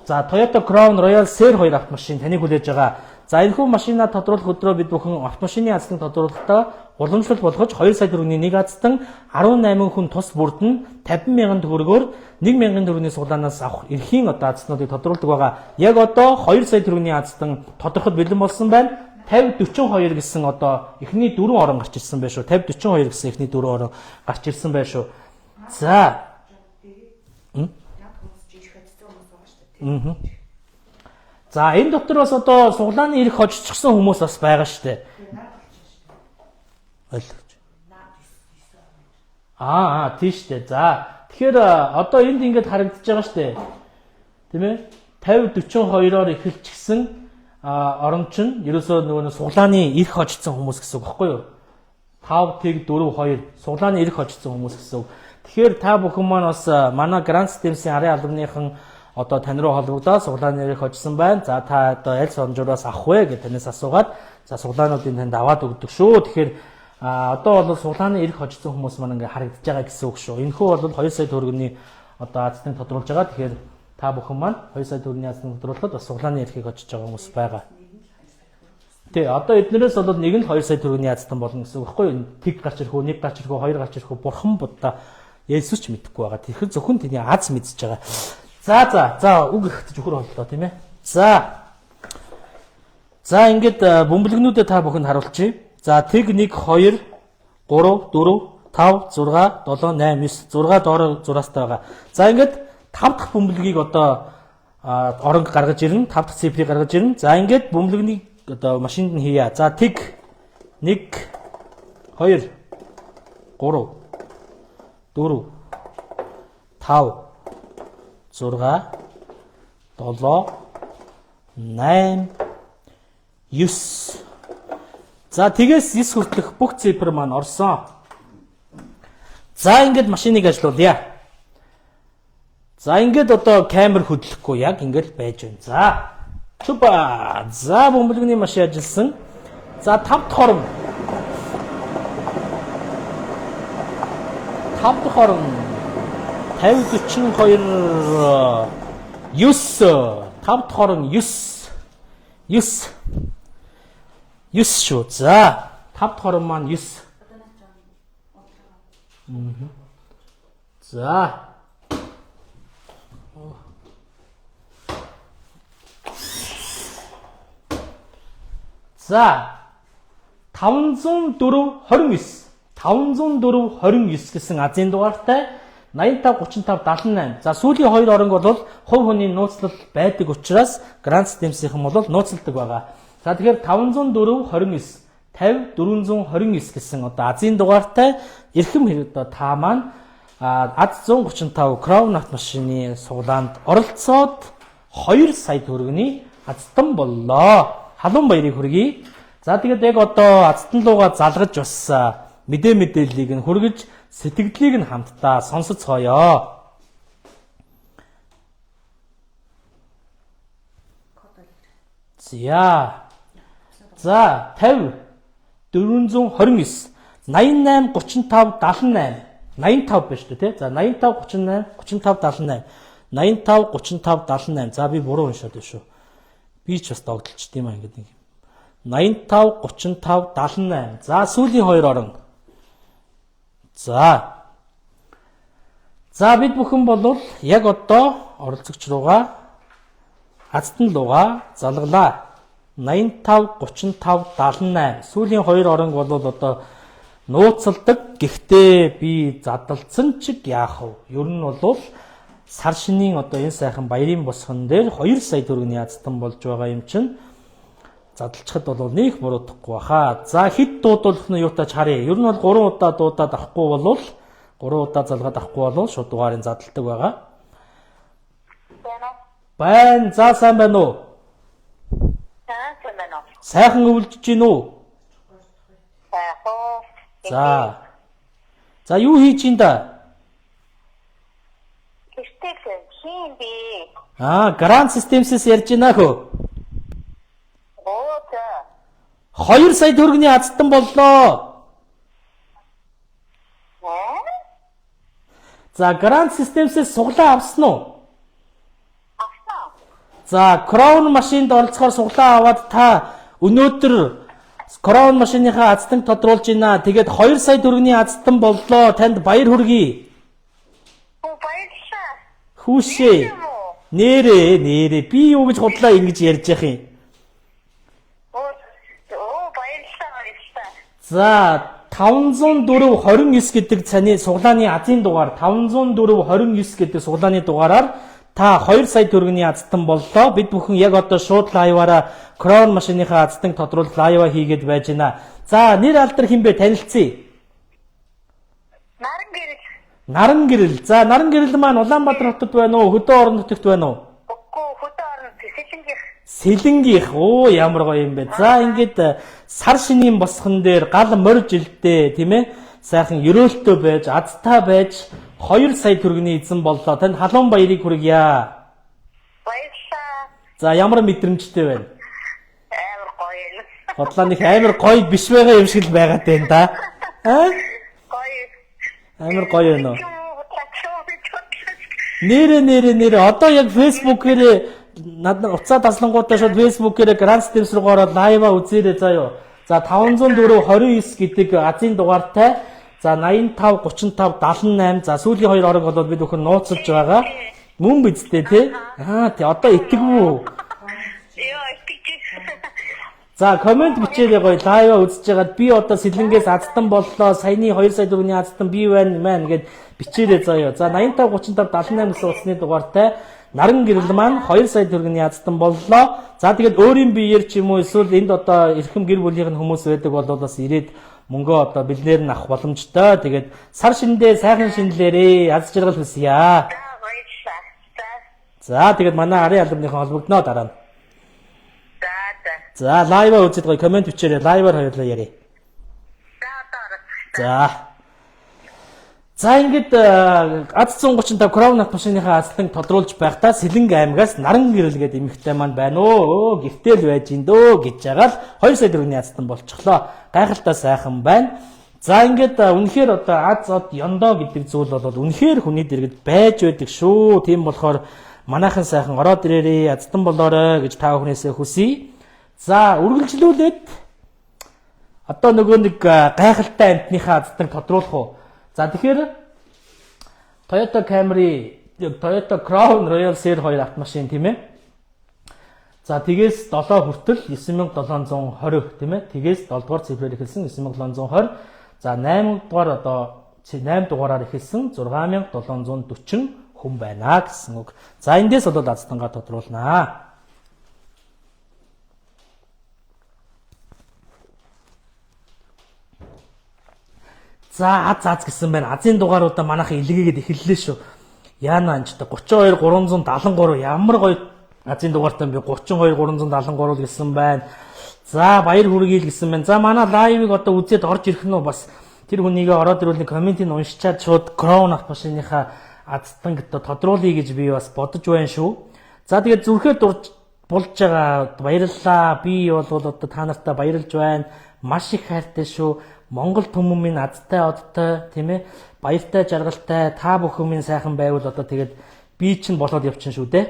За Toyota Crown Royal Ser 2 автомашин таныг хүлээж байгаа. За энэхүү машинаа тодруулах өдрөө бид бүхэн автомашины азтан тодруулахдаа уламжлал болгож 2 сая төгрөгийн нэг азтан 18 хүн тус бүрдэн 50,000 төгрөгөөр 1,000 төгрөгийн суглаанаас авах эрхийн одоо азтнуудыг тодруулдаг байгаа. Яг одоо 2 сая төгрөгийн азтан тодорхойд бэлэн болсон байна. 50 42 гэсэн одоо эхний 4 орон гарч ирсэн байх шүү. 50 42 гэсэн эхний 4 орон гарч ирсэн байх шүү. За. За энэ дотор бас одоо суглааны эрх хожчихсон хүмүүс бас байгаа шүү дээ. Тийш дээ. За тэгэхээр одоо энд ингэж харагдаж байгаа шүү дээ. Тийм ээ? 50 42-оор эхэлчихсэн орон чинь ерөөсөө нөгөө суглааны эрх хожсон хүмүүс гэсэн үг баггүй юу? 5 тэг 4 2 суглааны эрх хожсон хүмүүс гэсэн үг. Тэгэхээр та бүхэн маань бас манай Грант системсийн арын албаныхан одоо тань руу холбогдоод суглааны яриг хожсон байна. За та одоо аль сонжуураас авах вэ гэж танаас асуугаад за суглаануудыг танд аваад өгдөг шүү. Тэгэхээр одоо бол суглааны эрх хожсон хүмүүс маань ингээ харагдаж байгаа гэсэн үг шүү. Энэхүү бол 2 сая төгрөгийн одоо азтныг тодруулж байгаа. Тэгэхээр та бүхэн маань 2 сая төгрөгийн азтныг тодруулахад бас суглааны эрхийг хожиж байгаа хүмүүс байгаа. Тий, одоо эднэрээс бол нэг нь 2 сая төгрөгийн азтан болно гэсэн үг байхгүй юу? Тэг гарч ирэх үү, нэг гарч ирэх үү, хоёр гарч ирэх үү, бурхан будда Есүс ч мэдэхгүй байгаа. Тэгэхээр зөвхөн тэний аз мэдж байгаа. За үг ихтэй зөвхөр боллоо тийм ээ. За ингээд бөмбөлгнүүдэд та бүхэнд харуулчих. За тэг 1 2 3 4 5 6 7 8 9 6 доор зураастай байгаа. За ингээд 5 дахь бөмбөлгийг одоо оронг гаргаж ирнэ, 5 дахь цифрыг гаргаж ирнэ. За ингээд бөмбөлгнийг одоо машинд нь хийя. За тэг 1 2 3 4 5 6 7 8 9. За тэгээс 9 хүртэлх бүх цифр маань орсон. За ингээд машиныг ажилуулъя. За ингээд одоо камер хөдлөхгүй яг ингээд байж байна. За чуба. За бөмбөлгөний машин ажилласан. За 5 дахь орон. 5 дахь орон 50 42 9 5 дахь орон 9 шүү. За 5 дахь орон маань 9. За За 504 29 504 29 гэсэн азийн дугаартай 85 35 78. За сүүлийн хоёр оронг бол хувь хүний нууцлал байдаг учраас Grand Systems-ийнхэн бол нууцладаг байгаа. За тэгэхээр 504 29 50 429 гэсэн одоо азийн дугаартай эрхэм хэрэг одоо та маань аз 135 Crown автомашины суглаанд оролцоод 2 сая төгрөгийн азтан боллоо. Халуун баярыг хүргэе. За тэгээд яг одоо азтан лууга залгаж бас мэдээллийг нь хүргэж сэтгэлдлийг нь хамтдаа сонсоцгоё. За 50 429 88 35 78 85 биш үү те. За 85 38 35 78 85 35 78. За би буруу уншаад байна шүү. Би ч бас догдолчт юм аа ингэдэг нэг. 85 35 78. За сүүлийн хоёр орон. За бид бүхэн бол яг одоо оролцогч руугаа азтан лууга залгалаа. 85 35 78. Сүүлийн хоёр оронг бол одоо нууцалдаг. Гэхдээ би задалцсан ч яах вэ? Ер нь бол сар шинийн одоо энэ сайхан баярын босгон дээр 2 сая төгрөгийн азтан болж байгаа юм чинь задалчхад бол нэг буруудахгүй баха. За хэд дуудуулах нь юутай ч харъя. Ер нь бол 3 удаа дуудаад авахгүй бол 3 удаа залгаад авахгүй бол шууд дугаарыг задалдаг байгаа. Байна. За сайн байна уу? Сайхан өвлөж гин үү? За юу хийж ин да? Хин би. Grand Systems-с ярьж байна хөө. 2 сая төгрөгийн азтан боллоо. За Grand Systems-с суглаа авсан уу? Авсан. За Crown машинд оролцохоор суглаа аваад та өнөөдөр Crown машиныхаа азтанг тодруулж байна. Тэгээд 2 сая төгрөгийн азтан боллоо. Танд баяр хүргэе. Баярлалаа. Хүүшээ. Нэрээ би юу гэж худлаа ингэж ярьж яах юм? За 504 29 гэдэг цаны суглааны азийн дугаар 504 29 гэдэг суглааны дугаараар та 2 сая төгрөгийн азтан боллоо. Бид бүхэн яг одоо шууд лайваараа Crown машиныхаа азтанг тодруулж лайва хийгээд байж байна. За нэр алдар хэн бэ? Танилцъя. Наран гэрэл. За наран гэрэл маань Улаанбаатар хотод байна уу? Хөдөө орон нутагт байна уу? Үгүй хөдөө орон Сэлэнгийнх. Сэлэнгийнх. Оо ямар гоё юм бэ. За ингээд сар шинийн босгон дээр гал морь жилдээ тийм ээ сайхан ерөөлтөө байж азтай байж 2 сая төгрөгийн эзэн боллоо. Танд халуун баярыг хүргье. За ямар мэдрэмжтэй байна? Амар гоё юм. Бодлоо нэг амар гоё биш байгаа юм шиг л байгаад байна да. Аа? Гоё. Амар гоё байна уу? Нэрэ одоо яг Facebook-ээр надад уцаа таслангуудаа шууд Facebook-ээр Grand Steps руу ороод лайва үзээрэй заяа. За 50429 гэдэг Азийн дугаартай. За 85 35 78. За сүүлийн хоёр орог болоод бид өхөр нууцлж байгаа. Мөн бидтэй тий. Тий одоо итгэв үү? Яа, итгэж. За комент бичээрэй гоё лайва үзэж байгаад би одоо сэлэнгээс азтан боллоо. Саяны 2 сая төгрөгийн азтан би байна мэн гэд бичээрэй заяа. За 85 35 78 гэсэн утасны дугаартай Наран гэрэл маань 2 сая төгрөгийн азтан боллоо. За тэгээд өөрийн биеэр ч юм уу эсвэл энд одоо эрхэм гэр бүлийнх нь хүмүүс байдаг бол бас ирээд мөнгөө одоо бэлнээр нь авах боломжтой. Тэгээд сар шиндээ сайхан шинэлээрээ аз жаргал хүсье. За тэгээд манай арын албаныхан холбогдноо дараа нь. За лайва үзээд гоё комент бичээрэй. Лайваар хоёулаа яриа. За ингээд Аз 135 крон автомашиныхаа азтан тодруулж байхдаа Сэлэнг аймгаас Наран гэрэл гэдэг эмэгтэй маань байна өө гэртэл байж ин дөө гэж ягаал 2 сая төгрөгийн азтан болчихлоо. Гайхалтай сайхан байна. За ингээд үнэхээр одоо Аз од ёндоо гэдэг зүйл бол үнэхээр хүний дэргэд байж байдаг шүү. Тийм болохоор манайхан сайхан ороод ирээрээ азтан болоорой гэж та бүхнээсээ хүсье. За үргэлжлүүлээд одоо нөгөө нэг гайхалтай амтныхаа азтан тодруулах уу. За тэгэхээр Toyota Camry, Toyota Crown Royal CR2 автомашин тийм ээ. За тэгээс 7 хүртэл 9720 тийм ээ. Тэгээс 7 дугаар цифрээр эхэлсэн 9720. За 8 дугаар одоо 8 дугаараар эхэлсэн 6740 хүн байна гэсэн үг. За эндээс бол азтангаа тодруулнаа. За аз гэсэн байна. Азийн дугааруудаа манайхан илгээгээд эхэллээ шүү. Яана анч та 32 373 ямар гоё Азийн дугаартай би 32 373 гэсэн байна. За баяр хүргэе гэсэн байна. За манай лайвыг одоо үзээд орж ирэх нь бас тэр хүнийгээ ороод ирүүлний комментийг уншичаад шууд Crown автомашиныхаа азтан гэдэг тодруулъя гэж би бас бодож байна шүү. За тэгээд зүрхээ дурж болж байгаа баярлалаа. Би бол одоо та нартай баярлж байна. Маш их хайртай шүү. Монгол түмэн минь азтай одтой тийм ээ баяртай жаргалтай та бүхэн минь сайхан байвал одоо тэгээд би чинь болоод явчихна шүү дээ.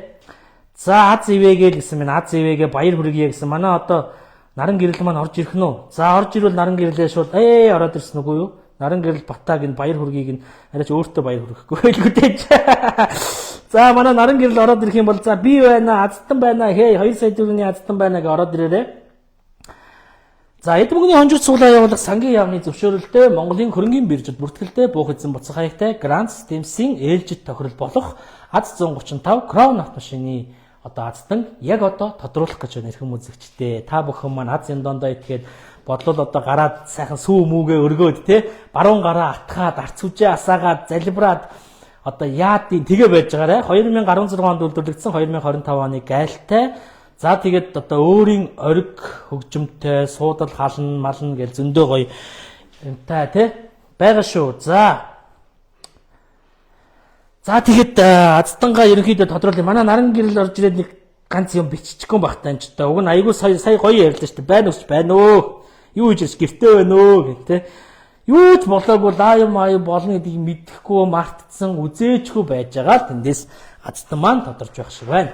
За аз ивэгээ гэсэн минь аз ивэгээ баяр хүргэе гэсэн манай одоо Наран гэрэл маань орж ирэх нь үү? За орж ирвэл Наран гэрлээ шууд ороод ирсэн үгүй юу? Наран гэрэл батаг ин баяр хүргэгийг нь арайч өөртөө баяр хүргэхгүй байлгүй дээ. За манай Наран гэрэл ороод ирэх юм бол за би байна азтан байна хээ 2 сая төгрөгийн азтан байна гэж ороод ирээрээ. За эдмүгний хонжирч суулаа явуулах сангийн яамны зөвшөөрөлтэй Монголын хөрөнгийн биржид бүртгэлтэй буух эзэн буцах хаягтай Grand Steps-ийн ээлжид тохирол болох Аз 135 Crown автомашины одоо азтан яг одоо тодруулах гэж байна эрхэм үзэгчдээ. Та бүхэн маань Аз Индондоо итгээд бодлол одоо гараад сайхан сүү мүүгээ өргөөд те баруун гараа атгаад арц хүчээ асаагаад залбираад одоо яадын тэгээ байж байгаарэ 2016 онд үйлдвэрлэгдсэн 2025 оны гайлтай. За тэгээд одоо өөрийн ориг хөгжимтэй суудал хална мална гэж зөндөө гоё юмтай тий байгаа шүү. За тэгээд азтангаа ерөнхийдөө тодруулъя. Манай Наран гэрэл орж ирээд нэг ганц юм биччихгүй багтаа энэ ч та. Уг нь айгүй сая гоё ярьлаа шүү дээ. Байна уу байна өө. Юу хийж гэртээ байна өө гэх тий. Юу ч болоогүй лаа юм болно гэдгийг мэдэхгүй мартцсан үзээчгүй байж байгаа. Тэндээс азтан маань тодорч байх шиг байна.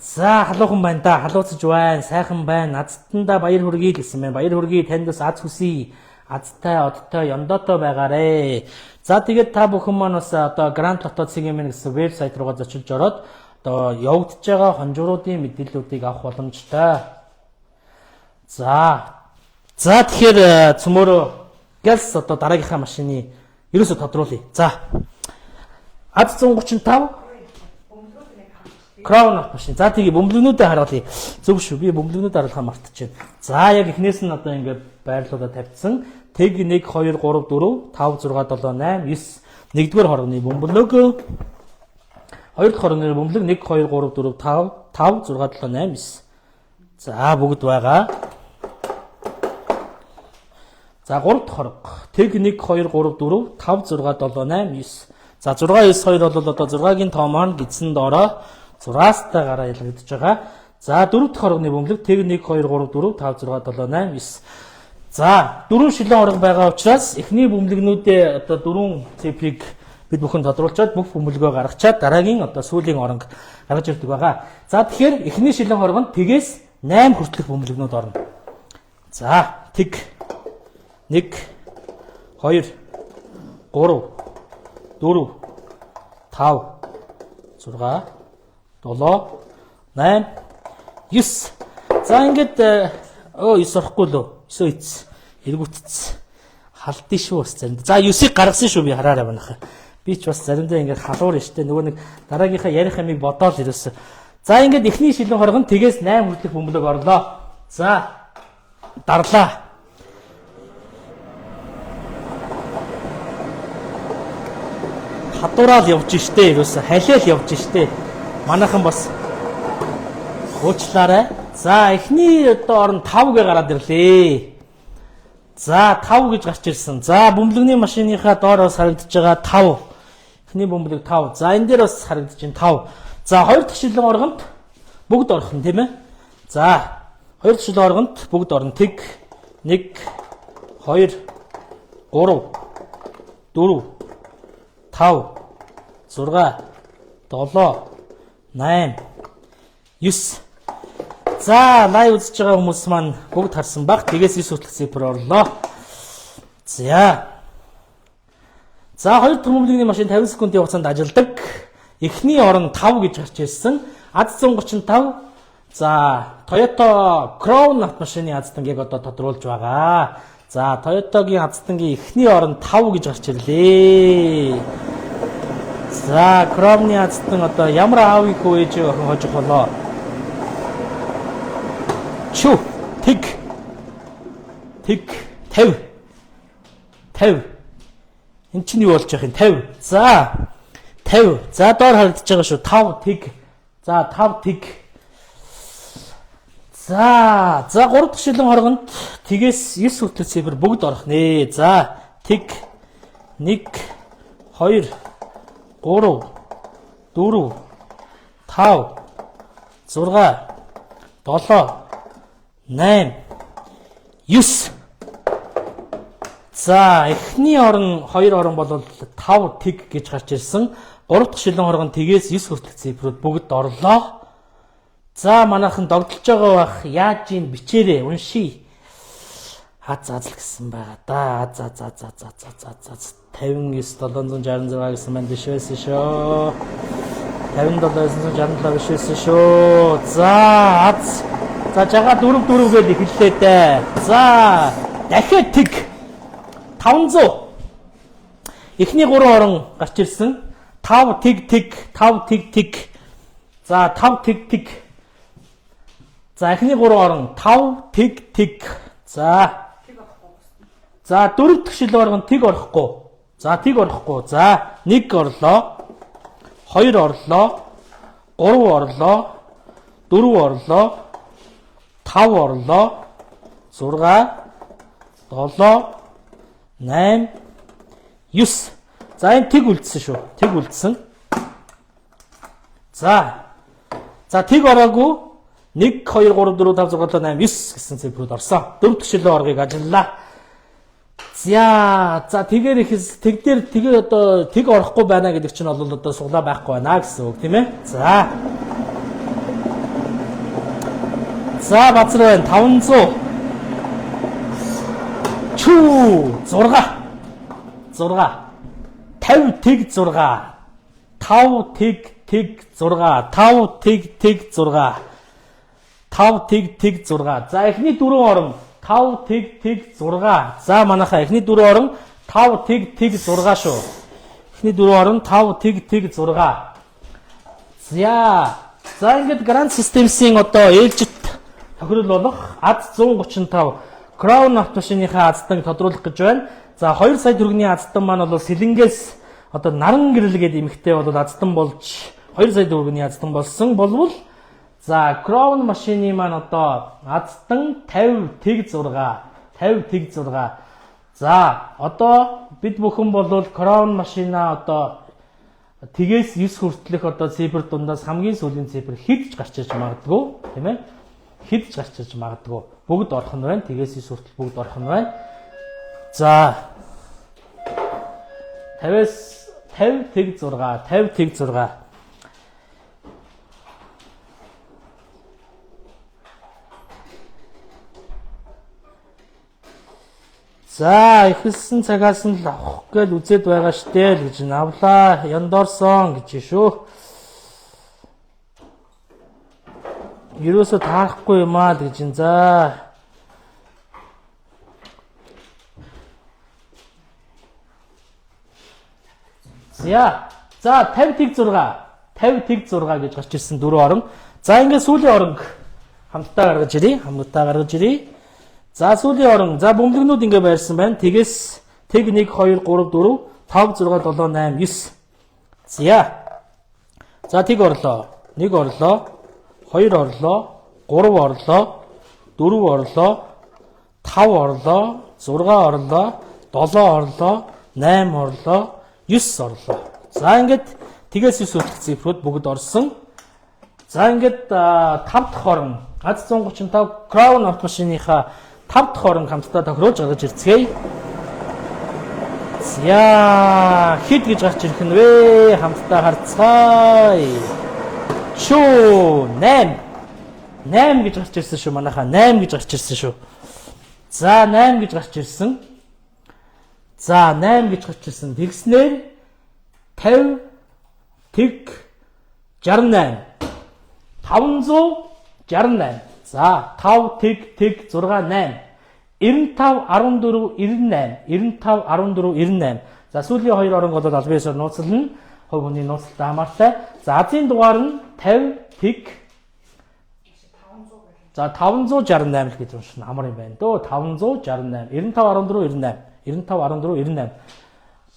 За халуухан байна да халууцж байна сайхан байна азтандаа баяр хүргэе гэсэн байна. Баяр хүргэе танд бас аз хүсье. Азтай одтой ёндоотой байгаарэ. За тэгээд та бүхэн маань бас одоо Grand Lotto CGM гэсэн вебсайт руугаа зочилж ороод одоо явагдаж байгаа хонжууруудын мэдээллүүдийг авах боломжтой. За тэгэхээр цөмөрөө гэлс одоо дараагийнхаа машины ерөөсө тодруулъя. За Аз 135 Crown автомашин. За тэгээ бөмбөлгнүүдэд харуулъя. Зөв шүү. Би бөмбөлгнүүдэд харуулахаа мартчихэв. За яг эхнээс нь одоо ингээд байрлуулаад тавьчихсан. Тэг 1 2 3 4 5 6 7 8 9 нэгдүгээр хоргоны бөмбөлөг. Хоёр дахь хоргоны бөмбөлөг 1 2 3 4 5 5 6 7 8 9. За бүгд байгаа. За 3 дахь хорго. Тэг 1 2 3 4 5 6 7 8 9. За 6 9 2 бол одоо 6-гийн тоо маань гидсэн доороо 6-аас-тайгаараа ялгагдж байгаа. За 4 дахь оргоны бөмбөлөг тэг 1 2 3 4 5 6 7 8 9. За 4 шилэн орго байгаа учраас эхний бөмбөлгнүүдээ одоо 4 цифрыг бид бүхэн тодруулчаад бүх бөмбөлгөө гаргачаад дараагийн одоо сүүлийн оронг гаргаж ирдэг байгаа. За тэгэхээр эхний шилэн оргонд тэгээс 8 хүртэлх бөмбөлгнүүд орно. За тэг 1 2 3 4 5 6 7 8 9. За ингээд 9 орохгүй лөө. 9 ийц. Эргүүтц. Халдсан шүү бас заримдаа. За 9-ийг гаргасан шүү би хараарай манайхаа. Би ч бас заримдаа ингээд халуур штэ. Нөгөө нэг дараагийнхаа ярих амиг бодоол ерөөсөө. За ингээд эхний шилэн хоргонд тэгээс 8 хүртэлх бөмбөлөг орлоо. За дарлаа. Хадуураад явж штэ ерөөсөө. Халиал явж штэ. Манайхан бас уучлаарай. За эхний одоо орон 5 гэ гараад ирлээ. За 5 гэж гарч ирсэн. За бөмбөлөгний машиныхаа доороос харагдаж байгаа 5. Эхний бөмбөлөг 5. За энэ дээр бас харагдаж байна 5. За хоёр дахь шилэн оргонд бүгд орох нь тийм ээ. За хоёр дахь шилэн оргонд бүгд орно. Тэг 1 2 3 4 5 6 7 8 9. За лайв үзэж байгаа хүмүүс маань бүгд харсан баг. Тэгээс 9 хүртэлх цифр орлоо. За хоёр дахь бөмбөлөгний машин 50 секундын хугацаанд ажилладаг. Эхний орон 5 гэж гарч ирсэн. Аз 135. За Toyota Crown автомашины азтанг яг одоо тодруулж байгаа. За Toyota-гийн азтангийн эхний орон 5 гэж гарч ирлээ. За Crown-ы азтан одоо ямар аавыг хөөж охин хожих болоо. Чү тэг 50 эн чинь юу болж байгаа юм 50. За 50. За доор харагдаж байгаа шүү 5 тэг. За 5 тэг. За 3 дахь шилэн хоргонд тэгээс 9 хүртэлх цифр бүгд орох нэ. За тэг 1 2 3 4 5 6 7 8 9. За эхний орон 2 орон бол 5 тэг гэж гарч ирсэн. 3 дахь шилэн хоргонд тэгээс 9 хүртэлх цифрүүд бүгд орлоо. За манайхан догдолж байгаа бах яаж ийн бичээрэй уншия. Азаазл гэсэн байгаа да. За 59 766 гэсэн маань биш байсан шүү. 57 967 биш байсан шүү. За жага 4 гээд эхэллээ дээ. За дахиад тэг 500. Эхний 3 орон гарч ирсэн. 5 тэг 5 тэг. За 5 тэг. За эхний 3 орон 5 тэг. За 4 дахь шилэн оргон тэг орохгүй. За тэг орохгүй. За 1 орлоо. 2 орлоо. 3 орлоо. 4 орлоо. 5 орлоо. 6 7 8 9. За энэ тэг үлдсэн шүү. Тэг үлдсэн. За тэг ороогүй 1 2 3 4 5 6 7 8 9 гэсэн цифрүүд орсон. 4 дахь шилэн оргыг ажиллалаа. За тэгээд ихэс тэг дээр тэгээ одоо тэг орохгүй байна гэдэг чинь бол одоо суглаа байхгүй байна гэсэн үг тийм ээ. За бацар байна 500. Чүү 6 50 тэг 6 5 тэг 6 5 тэг 6 5 тэг 6. За эхний 4 орон 5 тэг 6. За манайхаа эхний 4 орон 5 тэг 6 шүү. Эхний 4 орон 5 тэг 6. За ингээд Grand Systems-ийн одоо ээлжит тохирол болох аз 135 Crown автомашиныхаа азтанг тодруулах гэж байна. За 2 сая төгрөгийн азтан маань бол сэлэнгээс одоо наран гэрэл гэдэг эмэгтэй бол азтан болж 2 сая төгрөгийн азтан болсон болвол за Crown машины маань одоо азтан 50 тэг 6. За одоо бид бүхэн бол Crown машина одоо Тгээс 9 хүртэлх одоо цифр дундаас хамгийн сүүлийн цифр хэд ч гарч иж магадгүй, тийм ээ? Хэд ч гарч иж магадгүй. Бүгд орох нь байна. Тгээс 9 хүртэл бүгд орох нь байна. За 50-аас 50 тэг 6, 50 тэг 6. За ихэлсэн цагаас нь л авах гэж үзээд байгаа штэ л гэж авлаа. Яндорсон гэж шүү. Юусоо таарахгүй юм аа гэж ин за. За 50 тэг 6. 50 тэг 6 гэж гарч ирсэн дөрөв орон. За ингээд сүүлийн оронг хамтдаа гаргаж ирье. За сүүлийн орон. За бөмбөгнүүд ингээ байрсан байна. Тэгээс тэг 1 2 3 4 5 6 7 8 9. За тэг орлоо. 1 орлоо. 2 орлоо. 3 орлоо. 4 орлоо. 5 орлоо. 6 орлоо. 7 орлоо. 8 орлоо. 9 орлоо. За ингээд тэгээс 9 хүртэлх цифрүүд бүгд орсон. За ингээд 5 дахь орон. Аз 135 Crown автомашиныхаа 5 дахь орон хамтдаа тохируулж гаргаж ирцгээе. За хэд гэж гарч ирэх нь вэ? Хамтдаа харцгаая. Чүү 8. 8 гэж гарч ирсэн шүү манайхаа. 8 гэж гарч ирсэн шүү. За 8 гэж гарч ирсэн. За 8 гэж гарч ирсэн. Тэгснээр 50 тэг 68. 568. За 5 тэг 6 8. 95 14 98. 95 14 98. За сүүлийн хоёр орон болоод албан ёсоор нууцлна. Хувь хүний нууцтай хамаартай. За азийн дугаар нь 50 тэг. За 568 гэж уншина. Амар юм байна дөө. 568. 95 14 98. 95 14 98.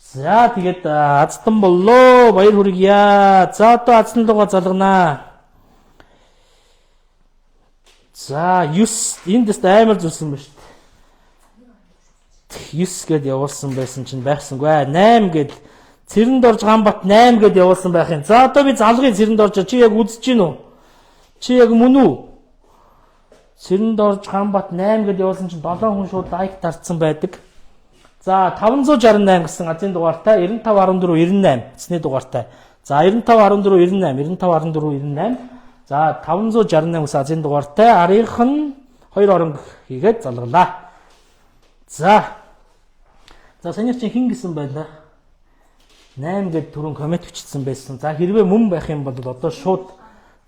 За тэгээд азтан боллоо. Баяр хүргье. За одоо азтан дугаар залганаа. За 9 энд дэст амар зүсэн ба шүү дээ. 9 гэд явуулсан байсан чинь байхсангүй. 8 гэд цэрэнд орж Ганбат 8 гэд явуулсан байх юм. За одоо би залгын цэрэнд орж чи яг үзэж гин үү? Чи яг мөн үү? Цэрэнд орж Ганбат 8 гэд явуулсан чинь 7 хүн шууд лайк тарцсан байдаг. За 568 гэсэн азийн дугаартай 95 14 98 эцний дугаартай. За 95 14 98 95 14 98. За 568 гэсэн азийн дугаартай арийнх нь 2 орон хийгээд залгалаа. За санийх чинь хин гэсэн байлаа. 8 гэд түрүүн коммент бичсэн байсан. За хэрвээ мөн байх юм бол одоо шууд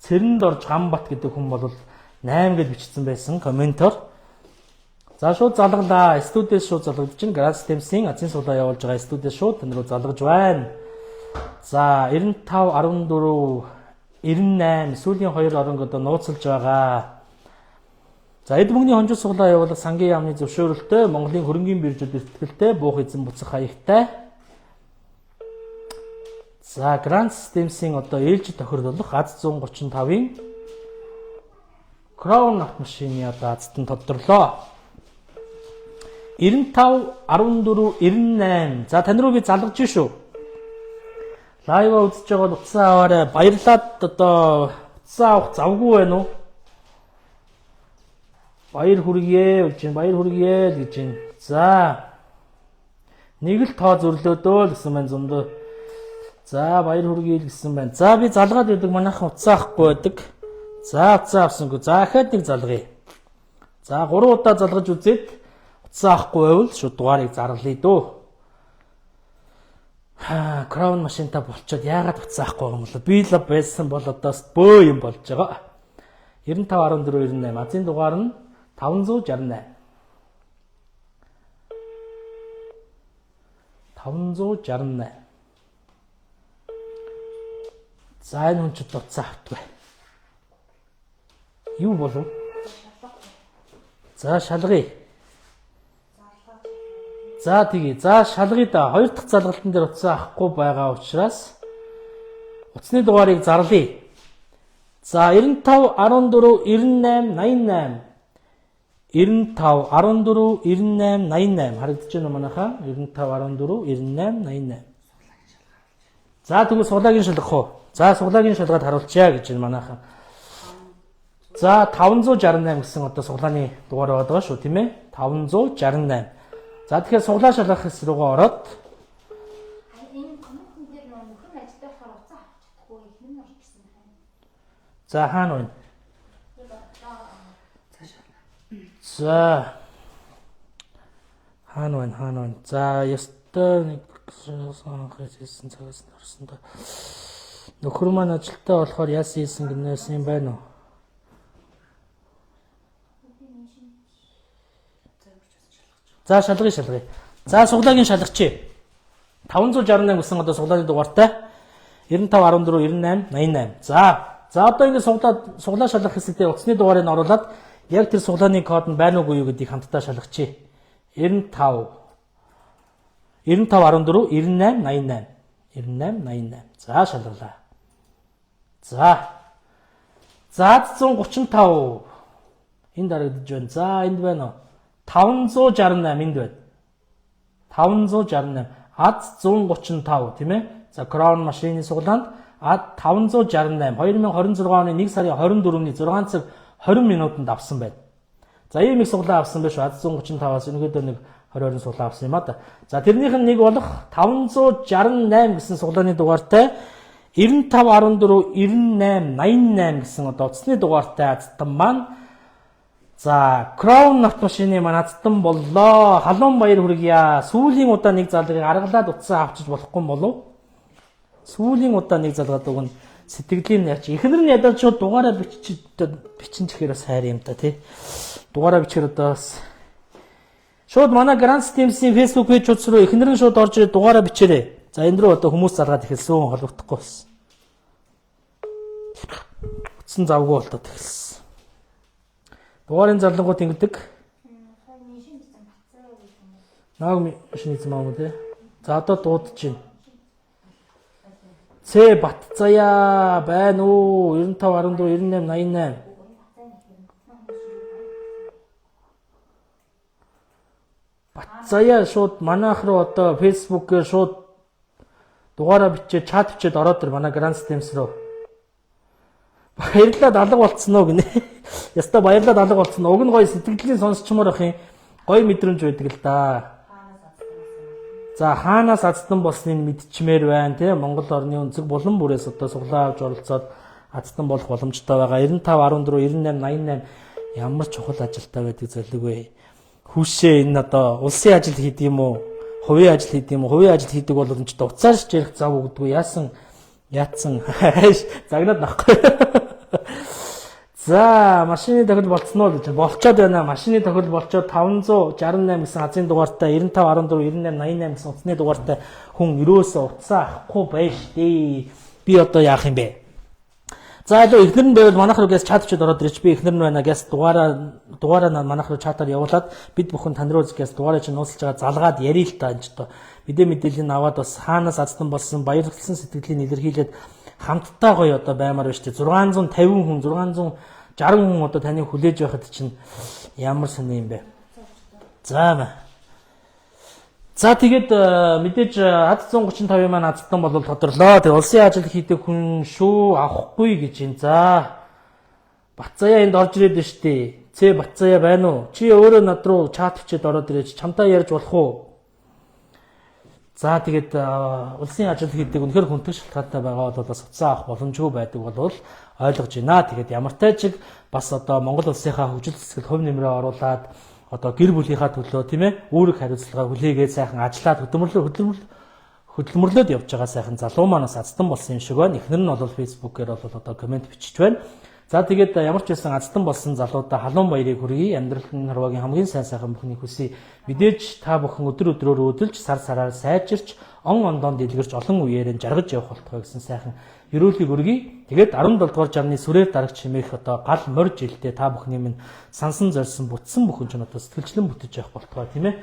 цэрэнд орж Ганбат гэдэг хүн бол 8 гэд бичсэн байсан комментоор. За шууд залгалаа. Студиэс шууд залгаж чинь Grand Systems-ийн азийн суулаа явуулж байгаа студиэс шууд тань руу залгаж байна. За 95 14 98 сүүлийн 2 оронг одоо нууцлж байгаа. За эд мөнгөний хонжил суглаа явуулах сангийн яамны зөвшөөрөлтөй Монголын хөрөнгийн биржүүд итгэлтэй буух эзэн буцах хаягтай. За Grand Systems-ийн одоо ээлжид тохирлох аз 135-ын Crown автомашины одоо азтан тодорлоо. 95 14 98. За тань руу би залгаж шүү. Лайв үзэж байгаа утсан аваарай. Баярлаад одоо утсан авах завгүй байна уу? Баяр хүргье гэж байна. Баяр хүргье гэж байна. За. Нэг л тоо зөрлөөдөө л гэсэн байна зөндөө. За баяр хүргье гэсэн байна. За би залгаад байдаг манайхан утсан авахгүй байдаг. За утсан авсангүй. За ахаад нэг залгая. За 3 удаа залгаж үзээд утсан авахгүй байвал шууд дугаарыг зарлая дөө. Crown машинтай болчоод яагаад утсан авахгүй юм бол би л байсан бол одоо бөө юм болж байгаа. 95 14 98 азийн дугаар нь 568. 568. За энэ хүн ч утсан автгүй. Юу болов? За шалгая. За тэгье. За шалгая да. Хоёр дахь залгалтын дээр утсан авахгүй байгаа учраас утасны дугаарыг зарлая. За 95 14 98 88. 95 14 98 88 харагдаж байна уу манайхаа? 95 14 98 88. За тэгвэл суглагийн шалгах уу? За суглагийн шалгаад харуулчаа гэж байна манайхан. За 568 гэсэн одоо суглааны дугаар байгаа шүү тийм ээ? 568. За тэгэхээр суглаа шалгах хэсэг рүүгээ ороод энэ комментэн дээр нөхөр ажилтай болохоор уцаа авч чадахгүй ихнэн орж ирсэн байна. за хаана вэ? За хаана вэ? За ёстой нэг хийсэн цагаас нь орсон да. Нөхөр маань ажилтаа болохоор яасан хийсэн гинээс юм байна уу? За шалгая. За суглагийн шалгачих. 568 гэсэн одоо суглааны дугаартай 95 14 98 88. За одоо ингэ суглаа шалгах хэсэгтээ утасны дугаарыг нь оруулаад яг тэр суглааны код нь байна уугүй юу гэдгийг хамтдаа шалгачих. 95 14 98 88. За шалгалаа. За 135 энэ дарагдж байна. За энд байна уу? 568 энд байна. 568 ад 135 тийм ээ. За Crown машины суглаанд ад 568 2026 оны 1 сарын 24-ний 6 цаг 20 минутанд авсан байна. За ийм их суглаа авсан байх шүү. Ад 135-аас өнөөдөр нэг 20 суглаа авсан юм а да. За тэрнийх нь нэг болох 568 гэсэн суглааны дугаартай 95 14 98 88 гэсэн одоо утасны дугаартай азтан маань за Crown автомашины маань азтан боллоо. Халуун баяр хүргье. Сүүлийн удаа нэг залгыг аргалаад утсаа авчиж болохгүй юм болов? Сүүлийн удаа нэг залгаад уг нь сэтгэлийн ярьч. Эхнэр нь ядаж шууд дугаараа бичин чихээр сайр юм та тий. Дугаараа бичгээр одоо шууд манай Grand Systems-ийн Facebook пэйж руу эхнэр нь шууд орж ирээд дугаараа бичээрэй. За энэ рүү одоо хүмүүс залгаад эхэлсэн холбогдохгүй бас. Утсан завгүй болтоод эхэлсэн. Дугаарын зарлангууд ингэдэг. Нааг машин эзэм аа мө тий. За одоо дуудаж байна. Цэ Батцаяа байна уу? 95 14 98 88. Батцаяа шууд манайх руу одоо Facebook-ээр шууд дугаараа бичээд чат бичээд ороод ир манай Grand Systems руу. Баярлалаа алга болцсон уу гинэ. Яста баярлалаа алга болцсон. Уг нь гоё сэтгэлийн сонсчмоор ах юм. Гоё мэдрэмж байдаг л да. За хаанаас азтан болсныг мэдчмээр байна тий. Монгол орны өнцөг булан бүрээс одоо суглаа авч оролцоод азтан болох боломжтой байгаа. 95 14 98 88 ямар чухал ажилтаа байдаг залиг вэ? Хүүшээ энэ одоо улсын ажил хийдэг юм уу? Хувийн ажил хийдэг юм уу? Хувийн ажил хийдэг бол энэ ч уцаарч ярих зав өгдөггүй. Яатсан загнаад нахгүй. За машины тохиол болцсон уу гэж болцоод байна. Машины тохиол болцоод 568 гэсэн азийн дугаартай 95 14 98 88 гэсэн утасны дугаартай хүн өрөөсөө утсаа авахгүй байж дээ. Би одоо яах юм бэ? За илүү эхнэр нь байвал манайх руу гэс чат чад ороод ирж би эхнэр нь байна гэс дугаараа манайх руу чатаар явуулаад бид бүхэн тань руу гэс дугаараа чинь нууцлж байгаа залгаад ярил л та энэ ч мэдээ мэдээлэл нь аваад бас хаанаас азтан болсон баярлсан сэтгэлийн илэрхийлээд хамтдаа гоё одоо баймаар байна шүү дээ. 650 хүн 660 хүн одоо таныг хүлээж байхад чинь ямар сони юм бэ? За тэгээд мэдээж ад 135 маань азтан бол тодорлоо. Тэгээд улсын ажил хийдэг хүн шүү авахгүй гэж юм. За Батцаяа энд орж ирээд байна шүү дээ. Цэ Батцаяа байна уу? Чи өөрөө над руу чат бичээд ороод ирээч. Чамтай ярьж болох уу? За тэгээд улсын ажил хийдэг үнэхээр хүнтэй шалтгаантай байгаа бол бас уцаа авах боломжгүй байдаг бол ойлгож байна. Тэгээд ямар тайчиг бас одоо Монгол улсынхаа хөгжил зэсгэлд хувь нэмрээ оруулаад одоо гэр бүлийнхаа төлөө тийм ээ үүрэг хариуцлага хүлээгээд сайхан ажиллаад хөдөлмөрлөд явж байгаа сайхан залуу манаас азтан болсон юм шиг байна. Эхнэр нь бол Facebook-ээр бол одоо комент бичиж байна. За тэгээд ямар ч байсан азтан болсон залуудаа халуун баярыг хүргэе. Амьдралын харвагийн хамгийн сайн сайхан бүхний хүсье. Мэдээж та бүхэн өдөр өдрөөр өдөлж сар сараар сайжирч ондонд дэлгэрч олон үеэрээ жаргаж явах болтугай гэсэн сайхан ерөөлийг өргөе. Тэгээд 17 дугаар жарны сүрээр дарагч хэмээх одоо гал морь жилдээ та бүхний минь сансан зорьсон бүтсэн бүхэн ч одоо сэтгэлчлэн бүтэж явах болтугай тийм ээ.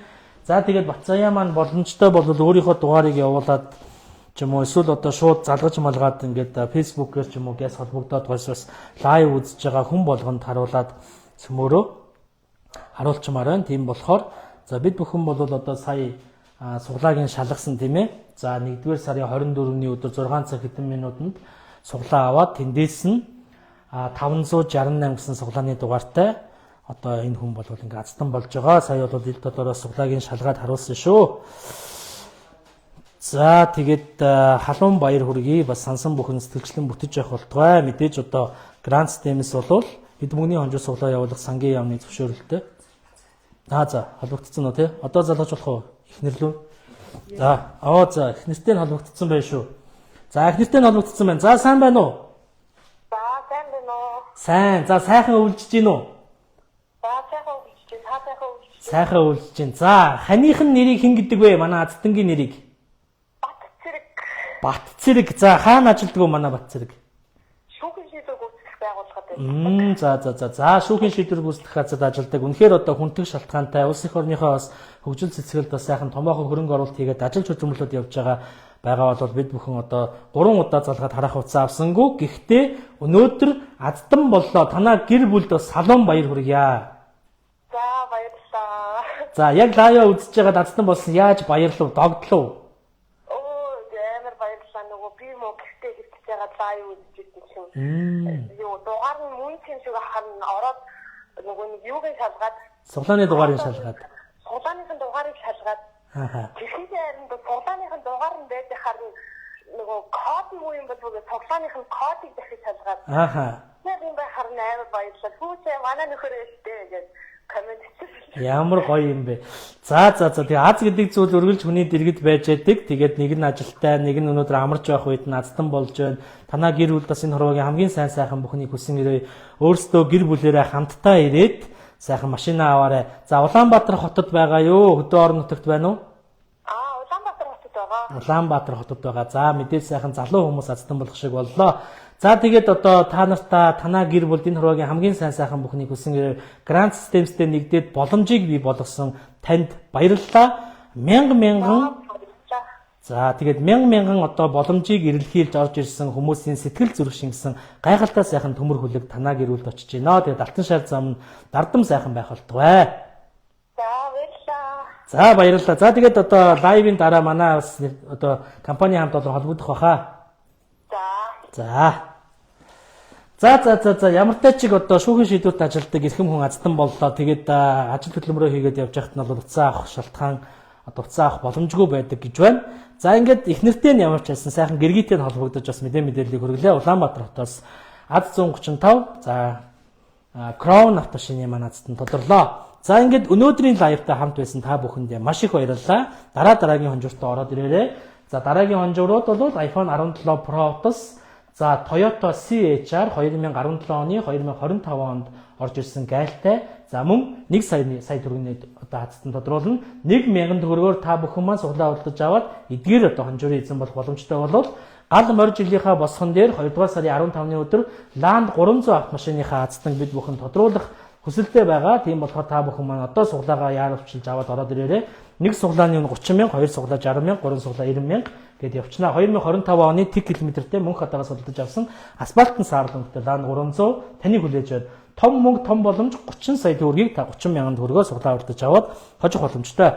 За тэгээд Батцаяа маань боломжтой бол өөрийнхөө дугаарыг явуулаад ч юм уу эсвэл одоо шууд залгаж малгаад ингээд Facebook-ээр ч юм уу гэс холбогдоод гойсоос лайв үзэж байгаа хүн болгонд харуулад цөмөөрөө харуулчмаар байна. Тийм болохоор за бид бүхэн бол одоо сая суглаагийн шалгасан тийм ээ. За 1-р сарын 24-ний өдөр 6 цаг хэдэн минутанд суглаа аваад тэндээс нь 568 гэсэн суглааны дугаартай одоо энэ хүн бол ингээ азтан болж байгаа. Сая бол ил тодороо суглаагийн шалгаад харуулсан шүү. За тэгээд халуун баяр хүргэе бас сансан бүхэн сэтгэлчлэн бүтэж явах болтугай. Мэдээж одоо Grand Systems бол эд мөнгөний хонжоо суглаа явуулах сангийн яамны зөвшөөрөлтэй. За холбогдсон уу тий? Одоо залгаж болох уу? Эхнэрлүү. За их нэртэй нь холбогдсон байх шүү. За их нэртэй нь холбогдсон байна. За сайн байна уу? За сайн байна уу? Сайн. За сайхан өвлжж гин үү? За сайхан өвлжж байна. Та сайхан өвлжж байна. Сайхан өвлжж гин. За ханийхын нэрийг хэн гэдэг вэ? Манай Азтангийн нэрийг. Батцэрэг. Батцэрэг. За хаана ажилладаг вэ манай Батцэрэг? Шүүхийн шийдвэр гүйцэтгэх байгууллагад байна. За шүүхийн шийдвэр гүйцэтгэх газарт ажилладаг. Үнэхээр одоо хүндэг шалтгаантай улс их орныхоо бас хөгжил цэцгэлд бас сайхан томоохон хөрөнгө оруулалт хийгээд ажил хөдөлмөрлөд явж байгаа бол бид бүхэн одоо 3 удаа залгаад харах хугацаа авсангүй. Гэхдээ өнөөдөр аздан боллоо. Танаа гэр бүлд бас салуун баяр хүргье. За баярлалаа. За яг лаяа үзэж байгаад аздан болсон яаж баярлав? Догдлоо. Амар баярлалаа. Нөгөө би мөн гэртээ хэвчэж байгаа лайв үзчихсэн чинь. Дугаар нь мөн тийм шиг харна ороод нөгөө нэг юугийн шалгаад Суглааны дугаарыг шалгаад. Суглааныхын дугаарыг шалгаад. Тэгэхдээ харин суглааныхын дугаар нь байж харна нөгөө код муу юм бол суглааныхын кодыг дахиж шалгаад. Яг юм бай харна амар баярлалаа. Хүүчээ манай нөхөр ээлтэй гэж коммент хийсэн. Ямар гоё юм бэ. За тэгээ аз гэдэг зүйл өргөлж хүний дэргэд байж байдаг. Тэгээд нэг нь ажилтай, нэг нь өнөөдөр амарч байх үед нь аздан болж байна. Танаа гэр бүл бас энэ хорвогийн хамгийн сайн сайхан бүхнийг хүсэн ирээ. Өөрсдөө гэр бүлээрээ хамтдаа ирээд сайхан машина аваарай. За Улаанбаатар хотод байгаа юу? Хөдөө орон нутагт байна уу? Улаанбаатар хотод байгаа. Улаанбаатар хотод байгаа. За мэдээж сайхан залуу хүмүүс аздан болох шиг боллоо. За тэгээд одоо та нартаа танаа гэр бүлд энэ хорвогийн хамгийн сайн сайхан бүхнийг хүсэн ирээ. Grand Systems-тэй нэгдээд боломжийг бий болгосон танд баярлалаа. Мянган За тэгээд мянган одоо боломжийг эрэлхийлж орж ирсэн хүмүүсийн сэтгэл зүрх шингэсэн гайхалтай сайхан төмөр хүлэг танаа гэр бүлд очиж байна. Тэгээд Алтан шар зам дардам сайхан байх болтугай. За баярлалаа. За тэгээд одоо лайвын дараа манай бас одоо компани хамт олон холбогдох баха. За ямар ч одоо шүүхийн шийдвэрт ажилладаг эрхэм хүн аздан боллоо. Тэгээд ажил хөдөлмөрөө хийгээд явж байхад нь бол уцаа авах шалтгаан уцаа авах боломжгүй байдаг гэж байна. За ингээд их нэртэй нь ямар ч байсан сайхан гэргийтэй нь холбогдож бас мэдээллийг хүргэлээ. Улаанбаатар хотоос АЗ 135 за Crown автошины манайд тодорлоо. За ингээд өнөөдрийн лайвтай хамт байсан та бүхэндээ маш их баярлалаа. Дараагийн хонжууртаа ороод ирээрэй. За дараагийн хонжуурууд бол iPhone 17 Pro-тоос за Toyota CHR 2017 оны 2025 онд орж ирсэн гайлтай. За мөн 1 сая төгрөгийн одоо хацтан тодруулна. 1,000 төгрөгөөр та бүхэн маань суглаа худалдаж аваад эдгээр одоо хонжуурын эзэн болох боломжтой болвол гал морь жилийнхаа босгон дээр 2 дугаар сарын 15-ны өдөр Land 300 автомашиныхаа хацтан бид бүхэн тодруулах хүсэлтэй байгаа. Тийм болохоор та бүхэн маань одоо суглаагаа яаруулчилж аваад ороод ирээрэй. Нэг суглааны нь 30,000, хоёр суглаа 60,000, гурван суглаа 90,000 гэд явчихна. 2025 оны тэг километртэй мөнх хатагаас худалдаж авсан асфальтын саарлангтай Land 300 таны хүлээж байна. Том мөнгө том боломж 30 сая төгрөгийг та 30,000 төгрөгөөр суглаа худалдаж аваад хожих боломжтой.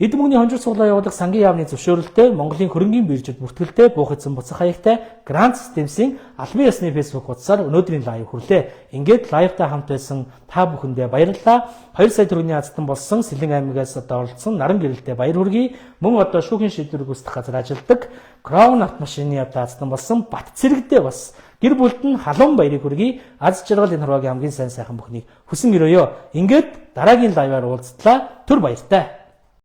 Эд мөнгөний хонжир суглаа явуулах сангийн яамны зөвшөөрөлтэй Монголын хөрөнгийн биржид бүртгэлтэй буух эзэн буцах хаягтай Grand Systems-ийн албан ёсны Facebook хуудасаар өнөөдрийн лайв хүрлээ. Ингээд лайвтай хамт байсан та бүхэндээ баярлалаа. 2 сая төгрөгийн азтан болсон Сэлэн аймагаас одоо оролцсон наран гэрэлтэй баяр хүргэе. Мөн одоо шүүхийн шийдвэр гүйцэтгэх газар ажилладаг Crown автомашины одоо азтан болсон Батцэрэгдээ бас гэр бүлд нь халуун баярыг хүргэе. Аз жаргал энэ хорвогийн хамгийн сайн сайхан бүхнийг хүсэн өрөөё. Ингээд дараагийн лайваар уулзтлаа. Түр баяртай.